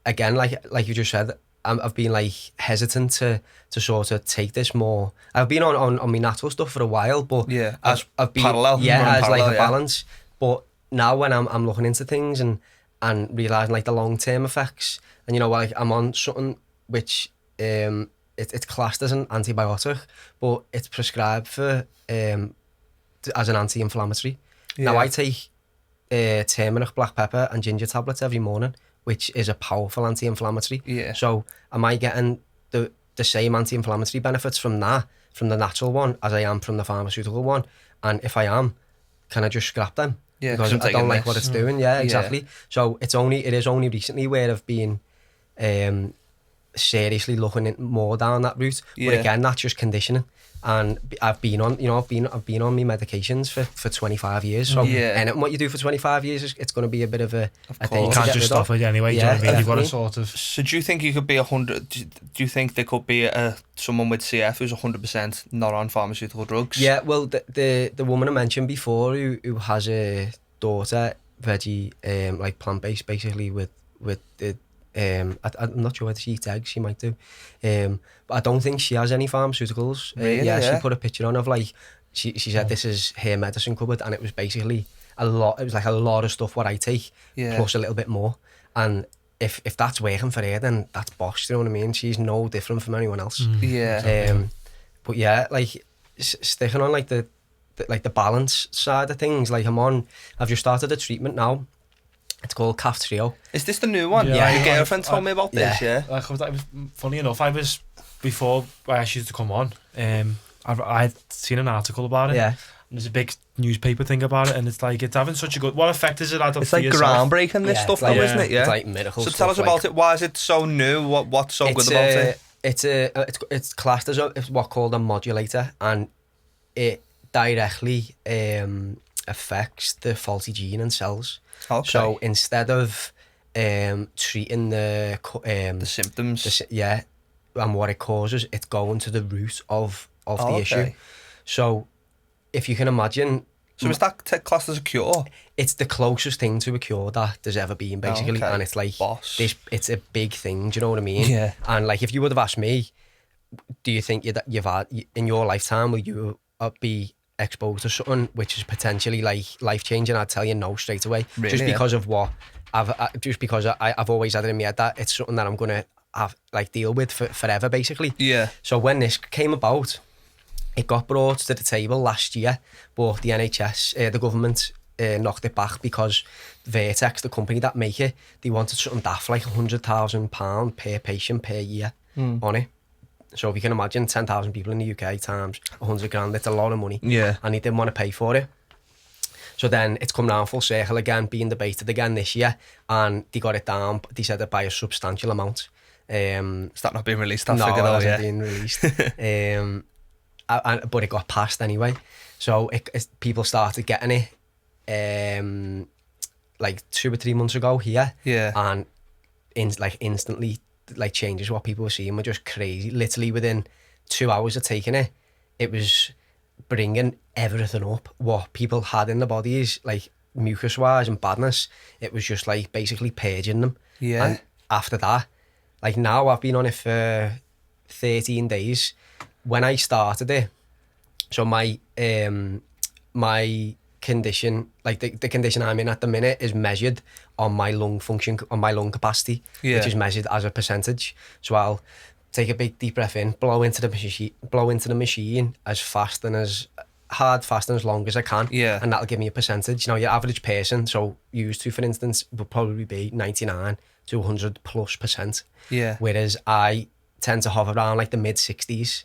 S2: again, like you just said, I've been like hesitant to sort of take this more. I've been on my natural stuff for a while, but I've been
S1: parallel,
S2: as like a balance. But now when I'm looking into things and realising like the long-term effects, and you know, like I'm on something which it's classed as an antibiotic, but it's prescribed for as an anti-inflammatory. Now I take turmeric, black pepper and ginger tablets every morning, which is a powerful anti-inflammatory. So am I getting the same anti-inflammatory benefits from the natural one as I am from the pharmaceutical one? And if I am, can I just scrap them? Because I don't like what it's doing. So it is only recently where I've been seriously looking more down that route.
S1: Yeah.
S2: But again, that's just conditioning. And I've been on, I've been on my medications for 25 years. So anything what you do for 25 years, it's going to be a bit of a thing.
S3: You can't just stop it anyway.
S2: Yeah,
S3: do you know what I mean? You've got to sort of.
S1: So do you think you could be 100? Do you think there could be someone with CF who's 100% not on pharmaceutical drugs?
S2: Yeah, well, the woman I mentioned before who has a daughter, veggie, like plant-based, basically with the. I'm not sure whether she eats eggs, she might do, but I don't think she has any pharmaceuticals.
S1: Really?
S2: She put a picture on of like she said this is her medicine cupboard, and it was basically a lot of stuff what I take, plus a little bit more. And if that's working for her, then that's bosh, you know what I mean? She's no different from anyone else. But yeah, like sticking on like the balance side of things, like I've just started a treatment now. It's called CAF Trio.
S1: Is this the new one?
S3: Yeah.
S1: Your girlfriend told me about this, yeah.
S3: Like, I was, funny enough, before I asked you to come on, I'd seen an article about it.
S2: Yeah.
S3: And there's a big newspaper thing about it, and it's like, it's having such a good... What effect is it had on
S1: It's like
S3: yourself?
S1: groundbreaking, this stuff, though, isn't it? Yeah.
S2: It's like medical
S1: So
S2: stuff.
S1: tell us about it. Why is it so new? What's so good about it?
S2: It's classed as it's what's called a modulator, and it directly affects the faulty gene in cells.
S1: Okay.
S2: So instead of treating the
S1: symptoms,
S2: and what it causes, it's going to the root of the issue. So if you can imagine,
S1: so is that classed as a cure?
S2: It's the closest thing to a cure that there's ever been, basically. And it's like it's a big thing. Do you know what I mean?
S1: Yeah.
S2: And like, if you would have asked me, do you think you've had in your lifetime, will you be exposed to something which is potentially like life changing? I'd tell you no straight away.
S1: Really,
S2: just because of what I've always had it in my head that it's something that I'm gonna have like deal with forever, basically.
S1: Yeah.
S2: So when this came about, it got brought to the table last year, but the NHS, the government, knocked it back because Vertex, the company that make it, they wanted something daft like £100,000 per patient per year on it. So if you can imagine 10,000 people in the UK times 100 grand, it's a lot of money.
S1: Yeah.
S2: And they didn't want to pay for it. So then it's come round full circle again, being debated again this year, and they got it down. They said it by a substantial amount.
S1: Is that not being released? That
S2: no,
S1: figure, though,
S2: it hasn't been released. But it got passed anyway. So people started getting it like 2 or 3 months ago here.
S1: Yeah.
S2: And instantly, like, changes what people were seeing were just crazy. Literally within 2 hours of taking it, it was bringing everything up what people had in their bodies, like mucus wise and badness. It was just like basically purging them.
S1: Yeah.
S2: And after that, like, now I've been on it for 13 days. When I started it, so my condition, like the condition I'm in at the minute, is measured on my lung function, on my lung capacity, which is measured as a percentage. So I'll take a big deep breath in, blow into the machine as fast and as long as I can, and that'll give me a percentage. You know, your average person, so used to, for instance, would probably be 99 to 100+%.
S1: Yeah.
S2: Whereas I tend to hover around like the mid 60s.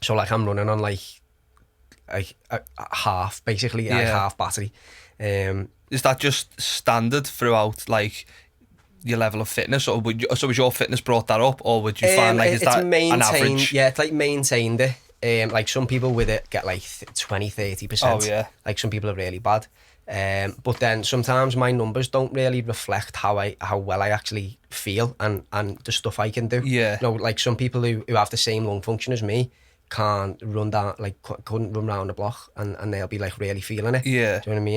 S2: So like I'm running on like a half, basically, like half battery.
S1: Is that just standard throughout, like, your level of fitness, or was your fitness brought that up, or would you find like is that an average?
S2: Yeah, it's like maintained it. Like some people with it get like 20-30%.
S1: Oh yeah. Like
S2: some people are really bad. But then sometimes my numbers don't really reflect how well I actually feel and the stuff I can do.
S1: Yeah.
S2: You know, like some people who have the same lung function as me couldn't run around the block and they'll be like really feeling it.
S1: Yeah.
S2: Do you know what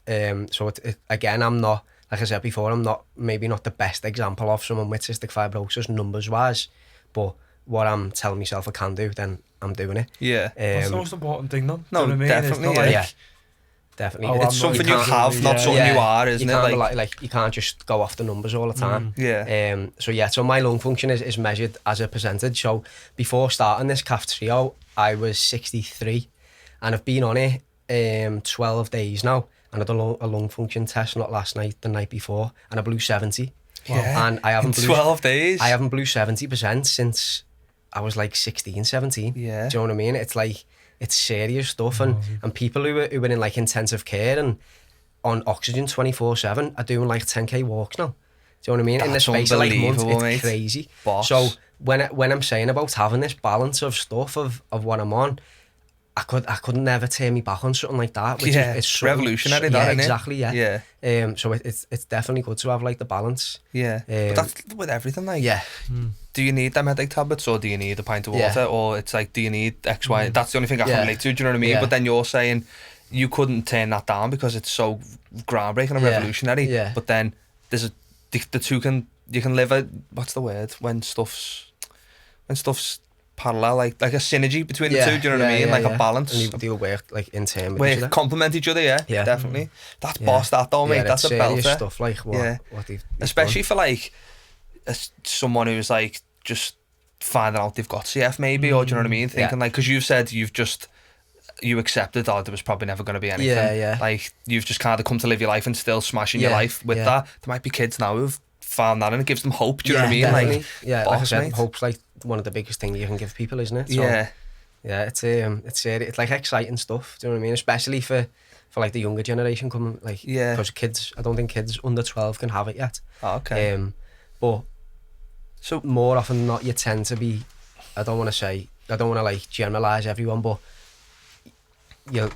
S2: I mean? So again, I'm not, like I said before, I'm maybe not the best example of someone with cystic fibrosis numbers wise, but what I'm telling myself I can do, then I'm doing it.
S1: Yeah.
S3: That's the most important thing, though.
S1: No,
S3: do you know what I mean?
S1: definitely.
S3: It's not
S2: yeah. Definitely.
S1: It's something you have, not something you are, isn't it?
S2: Like you can't just go off the numbers all the time.
S1: Yeah.
S2: So my lung function is measured as a percentage. So before starting this CAF Trio, I was 63, and I've been on it 12 days now, and I did a lung function test, not last night, the night before, and I blew 70.
S1: Yeah.
S2: And I haven't
S1: blew 12 days.
S2: I haven't blew 70% since I was like 16, 17.
S1: Yeah.
S2: Do you know what I mean? It's like, it's serious stuff, and people who are in like intensive care and on oxygen 24/7 are doing like 10k walks now. Do you know what I mean? In the space of like months, it's
S1: mate.
S2: crazy.
S1: Boss.
S2: So when I'm saying about having this balance of stuff of what I'm on, I could never turn me back on something like that. Which is it's
S1: revolutionary.
S2: Yeah,
S1: that,
S2: exactly.
S1: Yeah.
S2: So it's definitely good to have like the balance.
S1: Yeah. But that's with everything. Like,
S2: yeah.
S1: Do you need them headache tablets, or do you need a pint of water, or it's like, do you need X, Y? That's the only thing I can relate to. Do you know what I mean?
S2: Yeah.
S1: But then you're saying you couldn't turn that down because it's so groundbreaking and revolutionary.
S2: Yeah.
S1: But then there's the two you can live a, what's the word, when stuff's parallel, like a synergy between the two. Do you know what I mean? Like a balance.
S2: And you do work like in tandem with each other.
S1: Complement each other. Yeah. Definitely. That's boss. That though, mate. That's a belter.
S2: Stuff like what they've
S1: especially
S2: done.
S1: for like someone who's like just finding out they've got CF maybe, or do you know what I mean? Thinking like, because you've said you accepted that there was probably never going to be anything.
S2: Yeah.
S1: Like you've just kind of come to live your life and still smashing your life with that. There might be kids now who've found that and it gives them hope. Do you know what I mean?
S2: Definitely.
S1: Like,
S2: like I said, hope's like one of the biggest things you can give people, isn't it? So, it's like exciting stuff. Do you know what I mean? Especially for like the younger generation coming, like because kids, I don't think kids under 12 can have it yet.
S1: Oh, okay.
S2: But so more often than not, you tend to be. I don't want to like generalize everyone, but you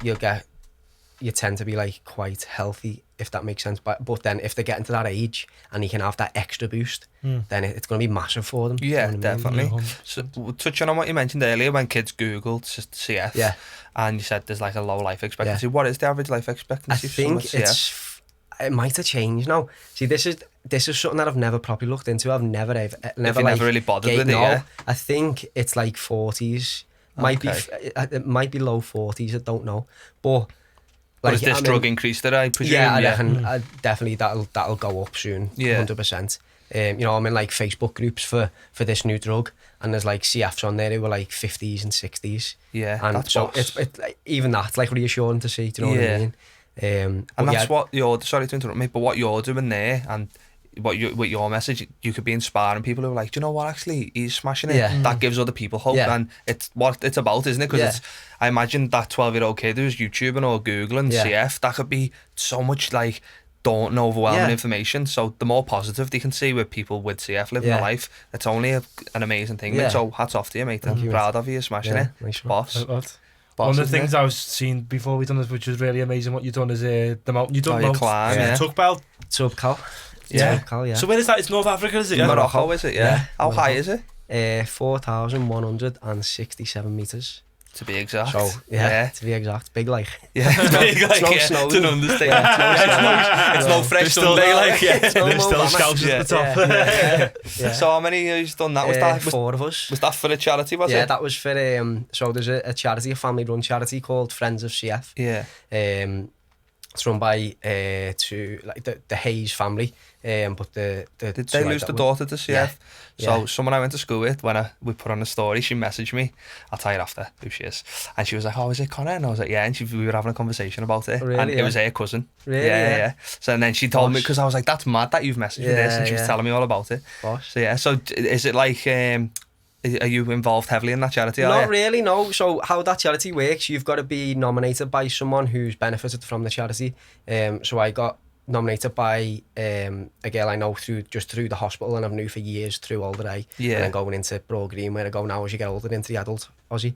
S2: tend to be like quite healthy, if that makes sense. But then if they're getting to that age and you can have that extra boost, then it's going to be massive for them.
S1: Yeah,
S2: you know
S1: definitely. So touching on what you mentioned earlier, when kids Googled CF, and you said there's like a low life expectancy. What is the average life expectancy?
S2: I think it might have changed now. See, this is something that I've never properly looked into. I've never
S1: really bothered with it. Yeah,
S2: I think it's like 40s. It might be low 40s. I don't know, but.
S1: Like, has this drug increased it, I presume?
S2: Yeah, I reckon definitely that'll go up soon. Yeah, 100%. You know, I'm in like Facebook groups for this new drug, and there's like CFs on there who were like 50s and 60s.
S1: Yeah,
S2: and
S1: that's
S2: so it's even that's like reassuring to see. Do you know what I mean?
S1: And that's what you're. Sorry to interrupt me, but what you're doing there, and with your message, you could be inspiring people who are like, do you know what? Actually, he's smashing it. Yeah. That gives other people hope, and it's what it's about, isn't it? Because I imagine that 12-year-old kid who's YouTubing or Googling CF, that could be so much like daunting, overwhelming information. So the more positive they can see with people with CF living their life, it's only an amazing thing. Mate. So hats off to you, mate. I'm proud of you, smashing it,
S2: nice
S1: boss.
S3: One of the things I was seeing before we done this, which was really amazing, what you've done is the mountain. You've done Tugbel.
S2: Tubcal.
S3: Yeah. So where is that? It's North Africa, is it?
S1: Morocco, is it? Yeah. How high is it?
S2: 4,167 metres.
S1: To be exact.
S2: So, to be exact. Big like.
S1: Yeah, big like. It's no snow. It's an understatement. It's no fresh Sunday, like.
S3: There's still scouts at the top.
S1: Yeah. So how many years done that? Was that
S2: 4 of us.
S1: Was that for a charity, was it?
S2: Yeah, that was for, so there's a charity, a family-run charity called Friends of CF.
S1: Yeah.
S2: It's run by the Hayes family, but did
S1: they lose the daughter to CF? So someone I went to school with, when we put on a story, she messaged me. I'll tell you after who she is, and she was like, "Oh, is it Connor?" And I was like, "Yeah." And we were having a conversation about it, and it was her cousin.
S2: Really?
S1: Yeah. So and then she told me, because I was like, "That's mad that you've messaged me this," and she was telling me all about it.
S2: Bosh.
S1: So so is it like? Are you involved heavily in that charity?
S2: Not really, no. So how that charity works, you've got to be nominated by someone who's benefited from the charity. So I got nominated by a girl I know through the hospital, and I've known for years through Older A.
S1: Yeah.
S2: And then going into Broad Green, where I go now as you get older, into the adult Aussie.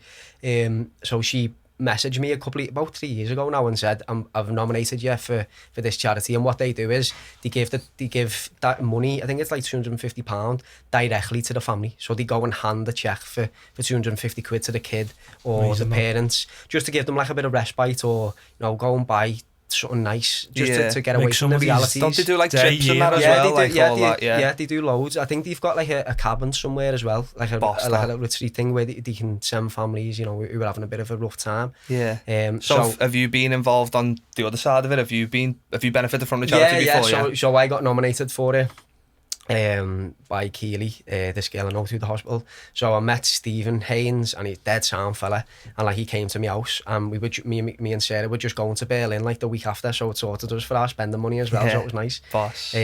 S2: So she messaged me about 3 years ago now and said, I've nominated you for this charity. And what they do is they give that money, I think it's like £250, directly to the family. So they go and hand the cheque for 250 quid to the kid or the parents, just to give them like a bit of respite, or go and buy something nice just to get away from the realities.
S1: Don't they do like trips and that as well?
S2: They do loads. I think they've got like a cabin somewhere as well, like a little retreat thing where they can send families, who are having a bit of a rough time.
S1: Yeah. So have you been involved on the other side of it? Have you benefited from the charity before?
S2: So I got nominated for it. by Keely, this girl I know through the hospital. So I met Stephen Haynes, and he's a dead sound fella, and like he came to my house, and we were me and Sarah were just going to Berlin like the week after, so it sorted us for our spending money as well, so it was nice.
S1: Boss.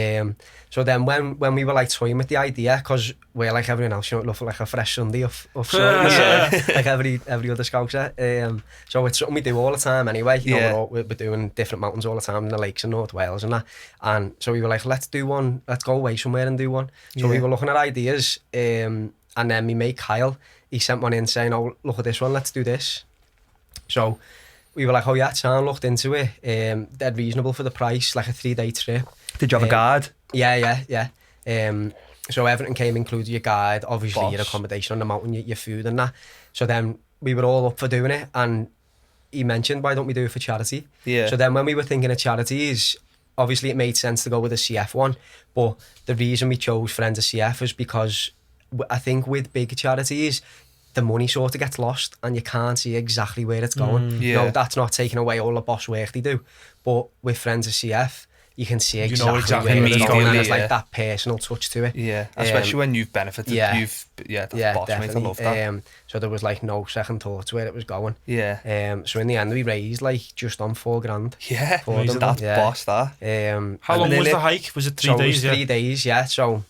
S2: So then when we were like toying with the idea, because we're like everyone else, you know, looking like a fresh Sunday of like every other scouser. So it's something we do all the time anyway. You know, we're doing different mountains all the time in the lakes in North Wales and that. And so we were like, let's do one, let's go away somewhere and do one. So we were looking at ideas, and then my mate Kyle, he sent one in saying, oh, look at this one, let's do this. So we were like, oh yeah, Sam looked into it, dead reasonable for the price, like a 3-day trip.
S1: Did you have a guide?
S2: Yeah. So everything came included, your guide, obviously your accommodation on the mountain, your food and that. So then we were all up for doing it, and he mentioned, why don't we do it for charity?
S1: Yeah.
S2: So then when we were thinking of charities, obviously it made sense to go with a CF one, but the reason we chose Friends of CF is because I think with big charities, the money sort of gets lost and you can't see exactly where it's going. You know, that's not taking away all the boss work they do, but with Friends of CF, you can see exactly where it's going, and there's like that personal touch to it.
S1: Yeah, especially when you've benefited. That's boss,
S2: definitely.
S1: mate, I love that.
S2: So there was like no second thought to where it was going.
S1: Yeah.
S2: So in the end we raised like just on $4,000.
S1: Yeah, that's boss, that.
S3: How long was the hike? Was it 3 days?
S2: It was 3 days, yeah. So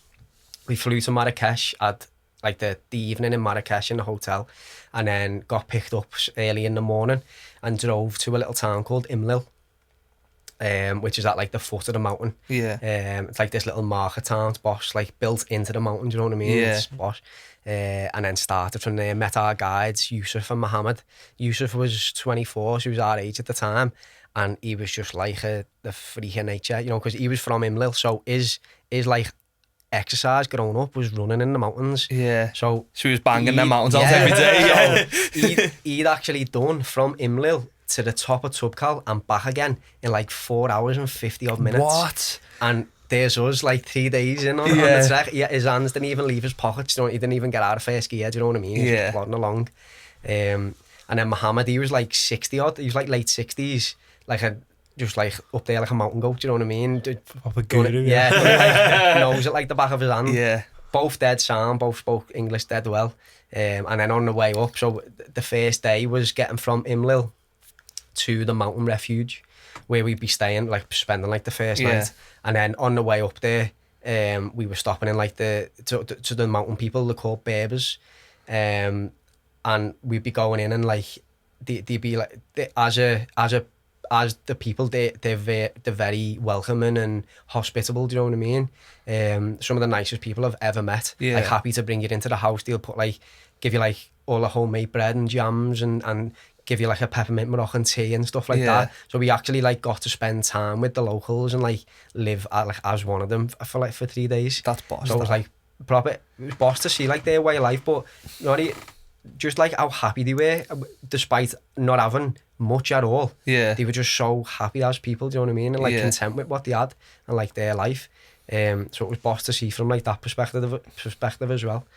S2: we flew to Marrakesh at like the evening in Marrakesh in the hotel, and then got picked up early in the morning and drove to a little town called Imlil, which is at like the foot of the mountain. It's like this little market town, it's bosh, like built into the mountain, do you know what I mean? It's bosh. And then started from there, met our guides, Yusuf and Mohammed. Yusuf was 24, so he was our age at the time, and he was just like the freak of nature, you know, because he was from Imlil, so his like exercise growing up was running in the mountains. So
S1: he was banging the mountains out every day.
S2: So he'd actually done from Imlil to the top of Tubkal and back again in like 4 hours and 50 odd minutes.
S1: What?
S2: And there's us like 3 days in on the trek. His hands didn't even leave his pockets. He didn't even get out of first gear. Do you know what I mean? He was just plodding along. And then Mohammed, he was like 60 odd. He was like late 60s, just like up there like a mountain goat. Do you know what I mean?
S3: Proper guru.
S2: Like, knows it like the back of his hand.
S1: Yeah.
S2: Both dead sound, both spoke English dead well. And then on the way up, so the first day was getting from Imlil to the mountain refuge where we'd be staying, like spending like the first night, and then on the way up there we were stopping in like to the mountain people, they're called Berbers, and we'd be going in and like they'd be like as the people they're very welcoming and hospitable, do you know what I mean? Some of the nicest people I've ever met, like happy to bring you into the house. They'll put like give you like all the homemade bread and jams and give you like a peppermint Moroccan tea and stuff like that. So we actually like got to spend time with the locals and like live like as one of them for 3 days.
S1: That's boss.
S2: So it was like proper, it was boss to see like their way of life, but you know, just like how happy they were despite not having much at all. They were just so happy as people, do you know what I mean? And like content with what they had and like their life. So it was boss to see from like that perspective as well.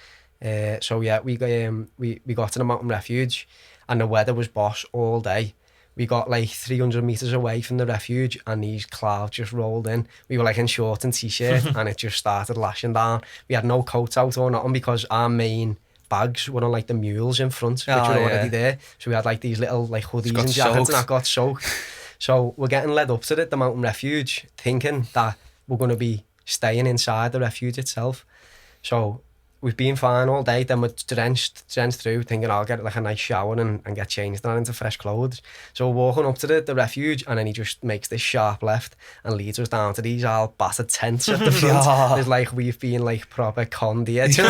S2: So yeah, we got to the mountain refuge and the weather was boss all day. We got like 300 metres away from the refuge and these clouds just rolled in. We were like in short and t-shirt and it just started lashing down. We had no coats out or nothing because our main bags were on like the mules in front, which were already there. So we had like these little like hoodies and jackets and that got soaked. So we're getting led up to the mountain refuge thinking that we're going to be staying inside the refuge itself. So we've been fine all day, then we're drenched through, thinking I'll get like a nice shower and get changed and into fresh clothes. So we're walking up to the refuge and then he just makes this sharp left and leads us down to these all battered tents at the front. It's like we've been like proper conned here. Didn't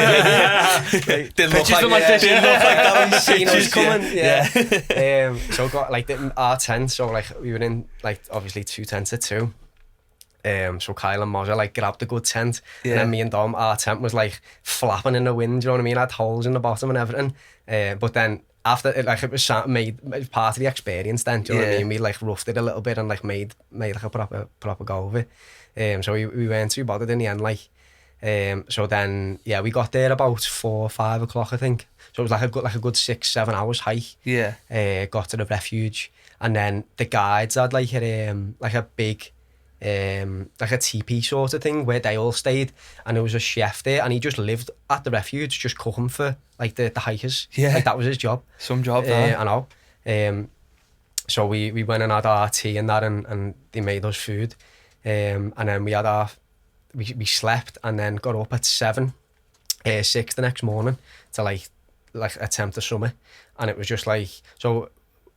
S2: look like that we've seen us coming. So got like our tent, so like we were in like obviously 2 tents of 2. So Kyle and Mozza like grabbed a good tent, and then me and Dom, our tent was like flapping in the wind, you know what I mean? It had holes in the bottom and everything. But then after it, like it was part of the experience then, do you know what I mean? We like roughed it a little bit and like made like a proper go of it. So we weren't too bothered in the end, like. So then we got there about 4 or 5 o'clock I think. So it was like a good 6-7 hours hike. Got to the refuge, and then the guides had like a big like a teepee sort of thing where they all stayed, and there was a chef there, and he just lived at the refuge, just cooking for like the hikers.
S1: Yeah.
S2: Like that was his job.
S1: Some job,
S2: I know. So we went and had our tea and that, and they made us food. And then we had we slept and then got up at 6 the next morning to like attempt the summit. And it was just like, so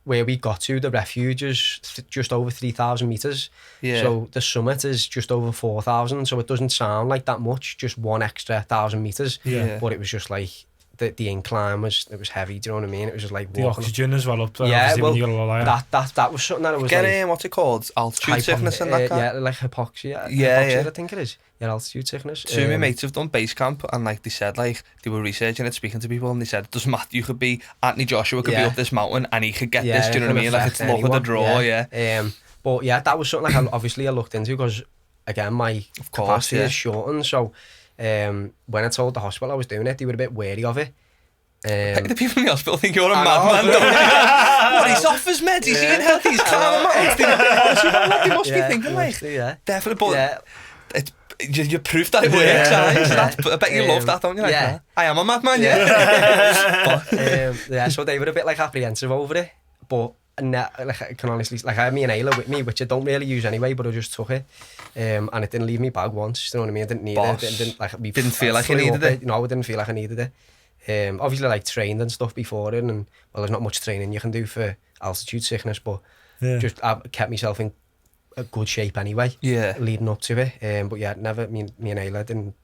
S2: where we got to, the refuge is just over 3,000 metres.
S1: Yeah.
S2: So the summit is just over 4,000. So it doesn't sound like that much, just one extra 1,000 metres.
S3: Yeah.
S2: But it was just like, the incline was heavy, do you know what I mean? It was just like
S3: the
S2: walking
S3: oxygen as well up there.
S2: Yeah, well,
S3: when you got
S2: that was something that it was
S1: Again,
S2: like...
S1: what's it called? Altitude sickness and that kind?
S2: Yeah, like hypoxia.
S1: Yeah,
S2: hypoxia,
S1: yeah.
S2: I think it is. Yeah, altitude sickness.
S1: Two of my mates have done base camp, and like they said, like they were researching it, speaking to people, and they said it doesn't matter. You could be Anthony Joshua could be up this mountain, and he could get this. Do you know what I mean? Like it's luck of the draw. Yeah.
S2: But yeah, that was something like I looked into, because again my capacity is shortened. So when I told the hospital I was doing it, they were a bit wary of it.
S1: The people in the hospital think you're a madman, don't they? What, he's off his meds, he's eating healthy, he's calm out. They must be thinking like, definitely, but you proved that it works, so I bet you love that, don't you? Like,
S2: yeah.
S1: I am a madman,
S2: but, so they were a bit like apprehensive over it, but like I can honestly, like I had my inhaler with me, which I don't really use anyway, but I just took it, and it didn't leave me bag once. You know what I mean? I didn't need it.
S1: Didn't feel like you needed it.
S2: No, I didn't feel like I needed it. Obviously, like trained and stuff before it, and well, there's not much training you can do for altitude sickness, but just I kept myself in a good shape anyway. Yeah, leading up to it. But yeah, never me and Ayla didn't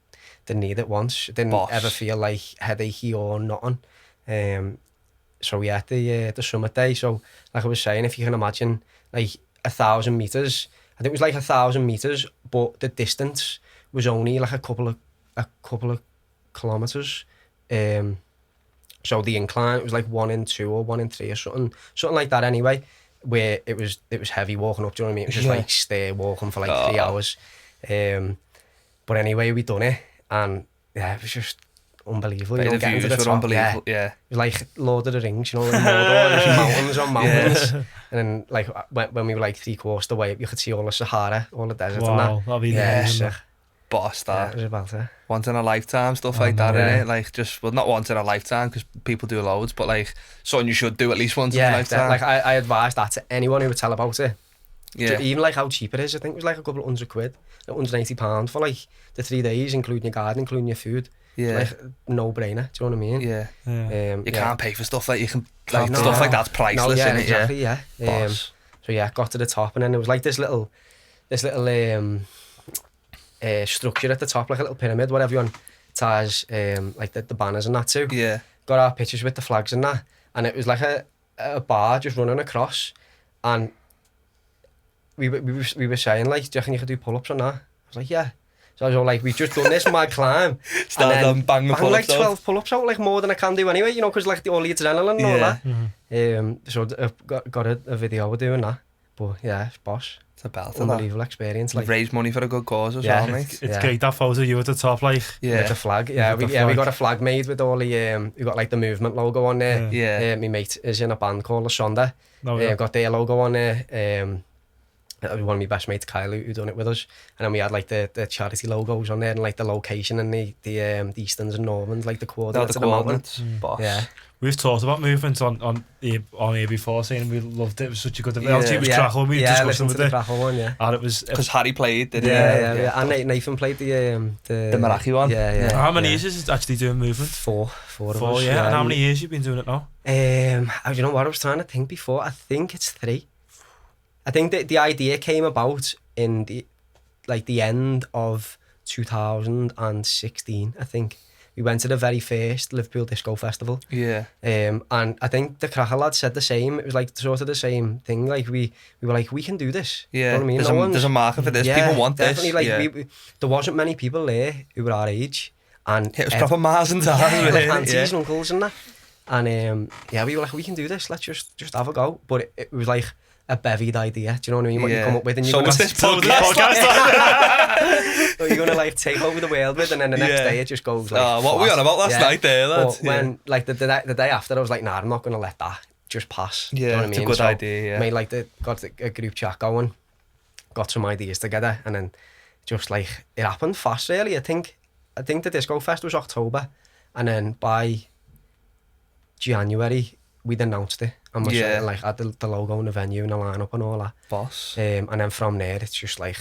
S2: need it once. Didn't ever feel like headachy or nothing. So yeah, the summit day. So like I was saying, if you can imagine, like 1,000 meters. I think it was like 1,000 meters, but the distance was only like a couple of kilometers. So the incline, it was like 1 in 2 or 1 in 3 or something like that anyway, where it was heavy walking up, do you know what I mean? It was just like stair walking for like 3 hours. But anyway, we done it, and yeah, it was just unbelievable. You know, getting to the top, unbelievable. Yeah. It was like Lord of the Rings, you know, like Mordor, there's mountains on mountains. And then like when we were like 3/4 the way up, you could see all the Sahara, all the desert and that.
S3: That'd be amazing.
S1: Boss that.
S2: Yeah, it was about it.
S1: Once in a lifetime stuff like that, innit? Like just, well, not once in a lifetime because people do loads, but like something you should do at least once in a lifetime.
S2: Like I advise that to anyone who would tell about it.
S1: Yeah.
S2: Even like how cheap it is. I think it was like a couple of £100, £180 for like the 3 days, including your guide, including your food. Yeah. Like no brainer. Do you know what I mean?
S1: Yeah. You can't pay for stuff like you can. Like stuff like that's priceless.
S2: No,
S1: innit?
S2: Exactly. Yeah. So yeah, got to the top, and then there was like this little structure at the top, like a little pyramid where everyone ties like the banners and that too.
S1: Yeah.
S2: Got our pictures with the flags and that, and it was like a bar just running across, and we were saying like, do you reckon you could do pull-ups on that? I was like, yeah. So I was all like, we've just done this mad climb.
S1: Started bang
S2: like 12 pull-ups out, like more than I can do anyway, you know, because like all the adrenaline and all that.
S1: Mm-hmm.
S2: So I've got a video of doing that. But yeah, it's boss.
S1: It's a belt.
S2: Unbelievable experience.
S1: Like, raise money for a good cause as well, mate.
S3: It's great that photo of you at the top, like.
S2: With the flag. Yeah, we got a flag made with all the, we got like the movement logo on there.
S1: Yeah.
S2: My mate is in a band called Lasonda. Got their logo on there. That was one of my best mates, Kyle, who done it with us. And then we had like the charity logos on there, and like the location and the Easterns and Normans, like the coordinates of the mountain. Yeah.
S3: We've talked about movements on here before, saying we loved it. It was such a good event. It was Crackle. We discussed it with
S2: the Crackle one,
S3: and it was
S1: because Harry played, didn't
S2: he? Yeah. And Nathan played the
S1: Marathi one.
S3: Yeah. How many years is it actually doing movement?
S2: Four of us.
S3: Yeah. And how many years you been doing it now?
S2: You know what I was trying to think before. I think it's 3. I think that the idea came about in the end of 2016. I think we went to the very first Liverpool Disco Festival.
S1: Yeah.
S2: And I think the Cracker lad said the same. It was like sort of the same thing. Like we were like, we can do this.
S1: Yeah.
S2: You know what I mean?
S1: There's a market for this. People want
S2: definitely,
S1: this.
S2: Like there wasn't many people there who were our age, and
S1: it was proper Mars and Tars.
S2: Like aunties and uncles and that. And we were like, we can do this. Let's just have a go. But it was like a bevied idea, do you know what I mean? What you come up with, and
S1: so was this podcast.
S2: So you're gonna like take over the world with, and then the next day it just goes like.
S1: What were we on about last night there, lads?
S2: But when like the day after, I was like, nah, I'm not gonna let that just pass.
S1: Yeah,
S2: you know what
S1: it's
S2: I mean?
S1: a good idea. Yeah,
S2: made got a group chat going, got some ideas together, and then just like it happened fast really. I think the Disco Fest was October, and then by January we'd announced it, and we're like had the logo and the venue and the lineup and all that.
S1: Boss.
S2: And then from there it's just like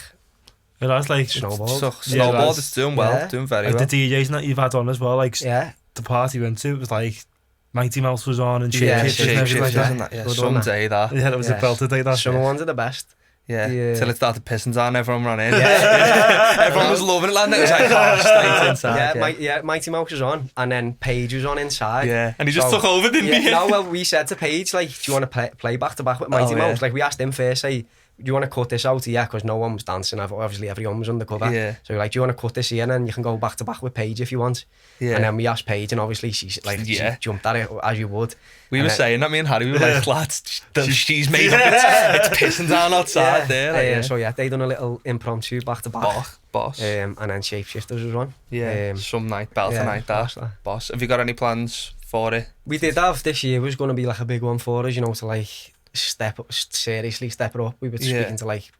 S3: Yeah, that's like
S2: snowballed.
S1: Snowballed, it's doing well,
S2: Yeah.
S1: doing very
S3: like
S1: well.
S3: the DJs that you've had on as well. Like
S2: Yeah.
S3: the party we went to, it was like Mighty Mouse was on and
S1: Yeah,
S3: Shapeshifters and everything like
S1: Shapeshifters
S3: that.
S1: and that. Yeah,
S2: Good on that.
S1: someday that.
S3: Yeah, that was a belter day. That
S2: Summer ones are the best.
S1: Yeah, till it started pissing down, everyone ran in.
S2: Yeah.
S1: Everyone was loving it, lad. It was like, straight inside.
S2: Mighty Mouse was on, and then Paige was on inside.
S1: Yeah, and he just took over, didn't he?
S2: No, well, we said to Paige, like, do you want to play back to back with Mighty Mouse?
S1: Yeah.
S2: Like, we asked him first, say, do you want to cut this out? Yeah, because no one was dancing. Obviously, everyone was undercover.
S1: Yeah.
S2: So we're like, do you want to cut this here? And then you can go back to back with Paige if you want.
S1: Yeah.
S2: And then we asked Paige, and obviously she's like, she jumped at it as you would.
S1: We
S2: and
S1: were
S2: then,
S1: saying that, me and Harry, we were like, lads, she's made up, it's pissing down outside there. Like,
S2: So they done a little impromptu back to back.
S1: Boss.
S2: And then Shapeshifters was on.
S1: Yeah, some night, belter night, that. Boss. Have you got any plans for it?
S2: We did have, this year was going to be like a big one for us, you know, to like seriously step it up. We were speaking to like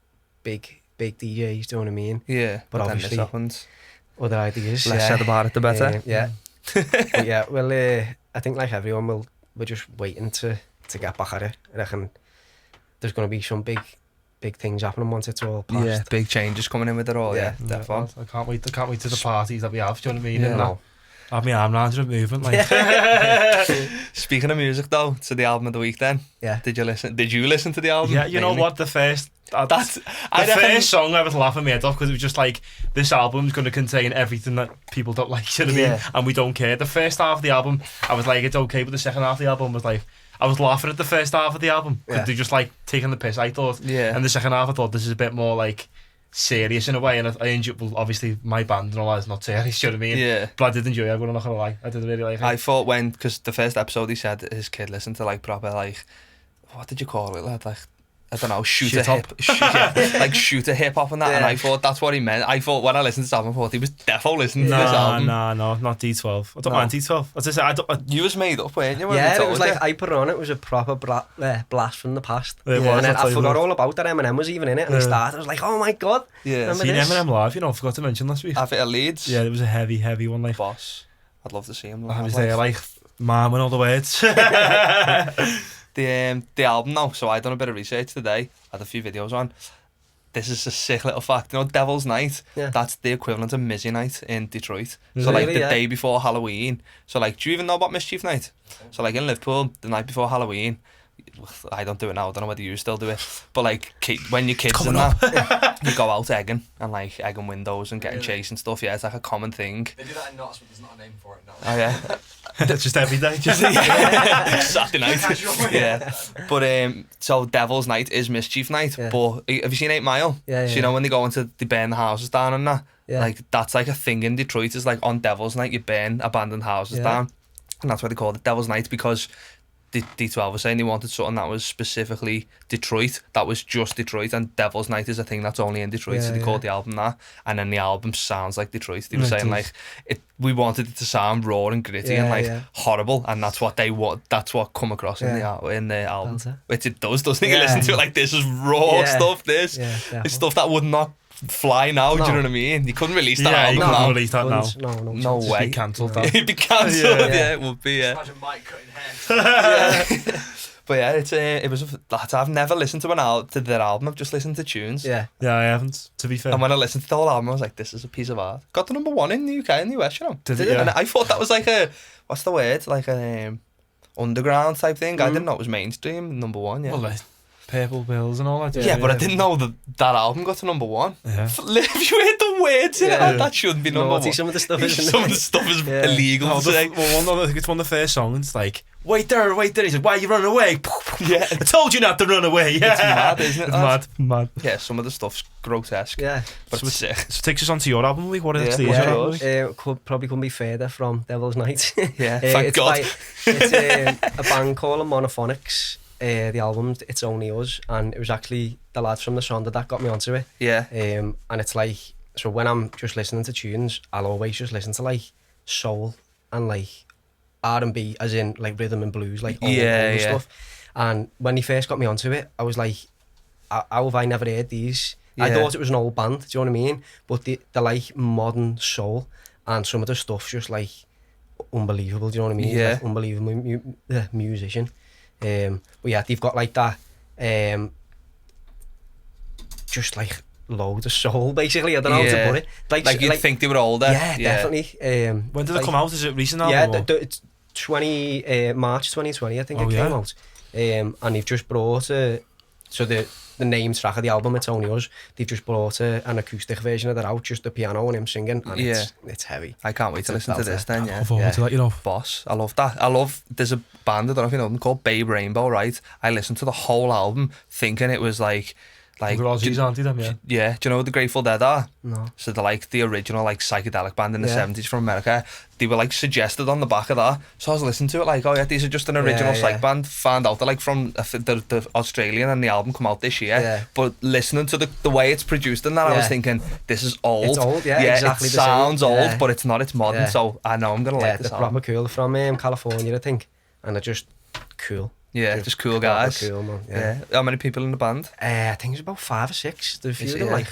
S2: big DJs, do you know what I mean?
S1: Yeah,
S2: but obviously
S1: this happens.
S2: Other ideas.
S1: Less said about it, the better.
S2: Yeah. But yeah, well, I think like everyone, we're just waiting to get back at it. I reckon there's going to be some big things happening once it's all passed.
S1: Yeah, big changes coming in with it all. Yeah, definitely.
S3: I can't wait to the parties that we have. Do you know what I mean?
S2: Yeah.
S3: And I have my arm around it movement. Like.
S1: Speaking of music, though, to the album of the week. Then, Did you listen to the album?
S3: Yeah, you know what? The first song I was laughing my head off because it was just like, this album's going to contain everything that people don't like. You know what I mean? And we don't care. The first half of the album, I was like, it's okay, but the second half of the album was like, I was laughing at the first half of the album because they're just like taking the piss, I thought. Yeah. And the second half, I thought this is a bit more like serious in a way, and I enjoyed. Well, obviously my band and all that is not serious, you know what I mean? Yeah. But I did enjoy it. I'm not gonna lie, I did really like it.
S1: I thought because the first episode he said his kid listened to like proper like, what did you call it, lad? Like, I don't know, shooter hip hop and that, and I thought that's what he meant. I thought when I listened to this album, I thought he was defo listening to this album.
S3: No, not D12. I don't mind D12. As I said,
S1: you was made up, weren't you?
S2: Yeah, it was like, I put it on, it was a proper blast from the past.
S3: It was,
S2: and then I forgot all about that. Eminem was even in it, and he started, I was like, oh my god.
S1: Yeah.
S3: Seen Eminem live, I forgot to mention last week.
S1: I think it Leeds.
S3: Yeah, it was a heavy one. Like,
S1: Boss. I'd love to see him.
S3: I was there like, man, all the words.
S1: The album now, so I done a bit of research today, had a few videos on. This is a sick little fact, you know, Devil's Night, that's the equivalent of Mizzy Night in Detroit. So like the day before Halloween. So like, do you even know about Mischief Night? So like in Liverpool, the night before Halloween, I don't do it now, I don't know whether you still do it, but like when you're kids and that, you go out egging and like egging windows and getting chased and stuff. Yeah, it's like a common thing.
S4: They do that in Knots, but there's not a name for it. No.
S1: Oh yeah.
S3: That's just every day.
S1: Saturday night. Yeah. But so Devil's Night is Mischief Night. Yeah. But have you seen 8 Mile?
S2: Yeah.
S1: So you know when they go into, they burn the houses down and that. Yeah. Like that's like a thing in Detroit. Is like on Devil's Night you burn abandoned houses down, and that's why they call it Devil's Night, because D12 was saying they wanted something that was specifically Detroit, that was just Detroit, and Devil's Night is a thing that's only in Detroit, so they called the album that, and then the album sounds like Detroit. They were saying like, we wanted it to sound raw and gritty and like horrible, and that's what that's what come across in the album, which it does, doesn't it? You listen to it like, this is raw stuff, this it's stuff that would not fly now, do you know what I mean? You couldn't release that album
S3: you couldn't release that now.
S2: No
S1: way.
S3: It'd be cancelled.
S1: It'd be cancelled, it would be,
S4: Imagine Mike cutting hair.
S1: But yeah, it was. I've never listened to their album. I've just listened to tunes.
S2: Yeah,
S3: I haven't, to be fair.
S1: And when I listened to the whole album, I was like, this is a piece of art. Got the #1 in the UK and the US, you know.
S3: Did it?
S1: And I thought that was like what's the word? Like an underground type thing. I didn't know it was mainstream #1. Yeah.
S3: Well, like Purple Bills and all that.
S1: Yeah, but I didn't know that album got to #1.
S3: Yeah.
S1: Have you heard the words in it? That shouldn't be #1.
S2: Some of the stuff is
S1: some of the stuff is illegal to say.
S3: I think it's one of the first songs. It's like, wait there. He said, why you running away?
S1: Yeah.
S3: I told you not to run away. Yeah.
S1: It's mad, isn't it?
S3: It's mad.
S1: Yeah, some of the stuff's grotesque.
S2: Yeah.
S1: But it's sick.
S3: So it takes us on to your album week. What is the
S2: probably couldn't be further from Devil's Night.
S1: Yeah, thank God.
S2: It's a band called Monophonics. The album, It's Only Us, and it was actually the lads from the Sonda that got me onto it.
S1: Yeah.
S2: And it's like, so when I'm just listening to tunes, I'll always just listen to like soul and like R&B, as in like rhythm and blues, like all stuff. And when he first got me onto it, I was like, how have I never heard these? I thought it was an old band, do you know what I mean? But they're like modern soul, and some of the stuff's just like unbelievable, do you know what I mean?
S1: Yeah.
S2: Like, unbelievable musician. But yeah, they've got like that, just like loads of soul, basically. I don't know how to put it.
S1: Like you'd think they were older.
S2: Yeah, definitely.
S3: When did it come out? Is it recent
S2: Yeah,
S3: album?
S2: it's March 2020, I think it came out. And they've just brought so the name track of the album, It's Only Us, they've just brought an acoustic version of that out, just the piano and him singing, and it's heavy.
S1: I can't wait to listen to this then,
S3: Look forward to that, you know.
S1: Boss, I love that. There's a band, I don't know if you know them, called Babe Rainbow, right? I listened to the whole album thinking it was like
S3: They're Aussies, aren't they, them, yeah?
S1: Yeah, do you know who the Grateful Dead are?
S2: No.
S1: So they're like the original like psychedelic band in the 70s from America. They were like suggested on the back of that. So I was listening to it like, oh yeah, these are just an original psych band. Found out they're like from the Australian, and the album come out this year.
S2: Yeah.
S1: But listening to the way it's produced and that, I was thinking, this is old.
S2: It's old, exactly.
S1: It sounds old,
S2: yeah.
S1: but it's not, it's modern.
S2: Yeah.
S1: So I know I'm going to like this
S2: they're
S1: album.
S2: proper cool. They're from California, I think, and they're just cool.
S1: Yeah, just cool guys.
S2: Cool, man.
S1: Yeah. How many people in the band?
S2: I think it's about 5 or 6. There's a few of them,
S1: Yeah.
S2: like.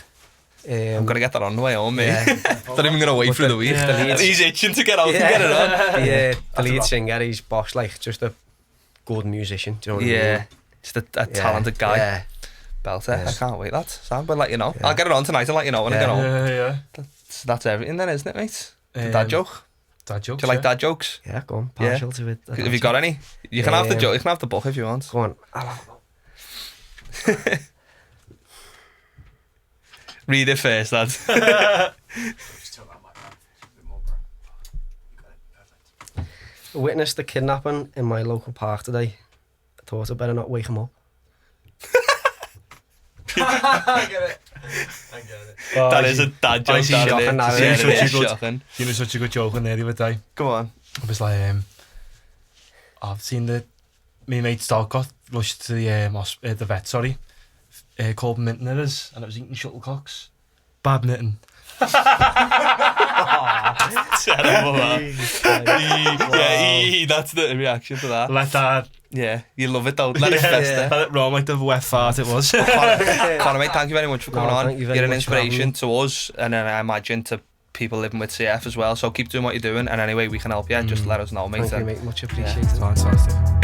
S1: I'm going to get that on the way home, mate.
S2: Yeah.
S1: Not even going to wait through the week. He's itching to get out and get it on.
S2: The lead singer, he's boss, like, just a good musician. Do you know what I mean?
S1: Just a talented guy.
S2: Yeah.
S1: Belter.
S2: Yeah.
S1: I can't wait. That Sam, but let you know.
S2: Yeah.
S1: I'll get it on tonight and let you know when I get home.
S3: Yeah.
S1: That's everything then, isn't it, mate? Dad joke.
S3: Dad jokes.
S1: Do you like dad jokes?
S2: Yeah, go on. Partial to it.
S1: Have you got any? You can have the joke. You can have the book if you want.
S2: Go on.
S1: Read it first, lad.
S4: Just talk about my man. A bit more, bro. You got it. Perfect.
S2: Witnessed the kidnapping in my local park today. I thought I'd better not wake him up.
S4: I get it.
S1: That is a dad joke.
S3: see,
S2: shocking, that
S1: Yeah,
S2: is.
S1: it is
S3: Good.
S1: shocking.
S3: You know, such a good joke in there the other day.
S1: Go on.
S3: I was like, I've seen me mate's dog got rushed to the vet, called Minerva's, and it was eating shuttlecocks. Badminton.
S1: Terrible, man. That's the reaction to that.
S3: Let that.
S1: Yeah, you love it though. Let it fester.
S3: Let it roll like the wet fart it was.
S1: Connor, mate, thank you very much for coming on.
S2: Thank you very
S1: You're an
S2: much for having
S1: inspiration
S2: me.
S1: to us, and then I imagine to people living with CF as well. So keep doing what you're doing, and anyway we can help you. Just let us know, mate.
S2: Thank you, mate. Much appreciated.
S3: Fantastic.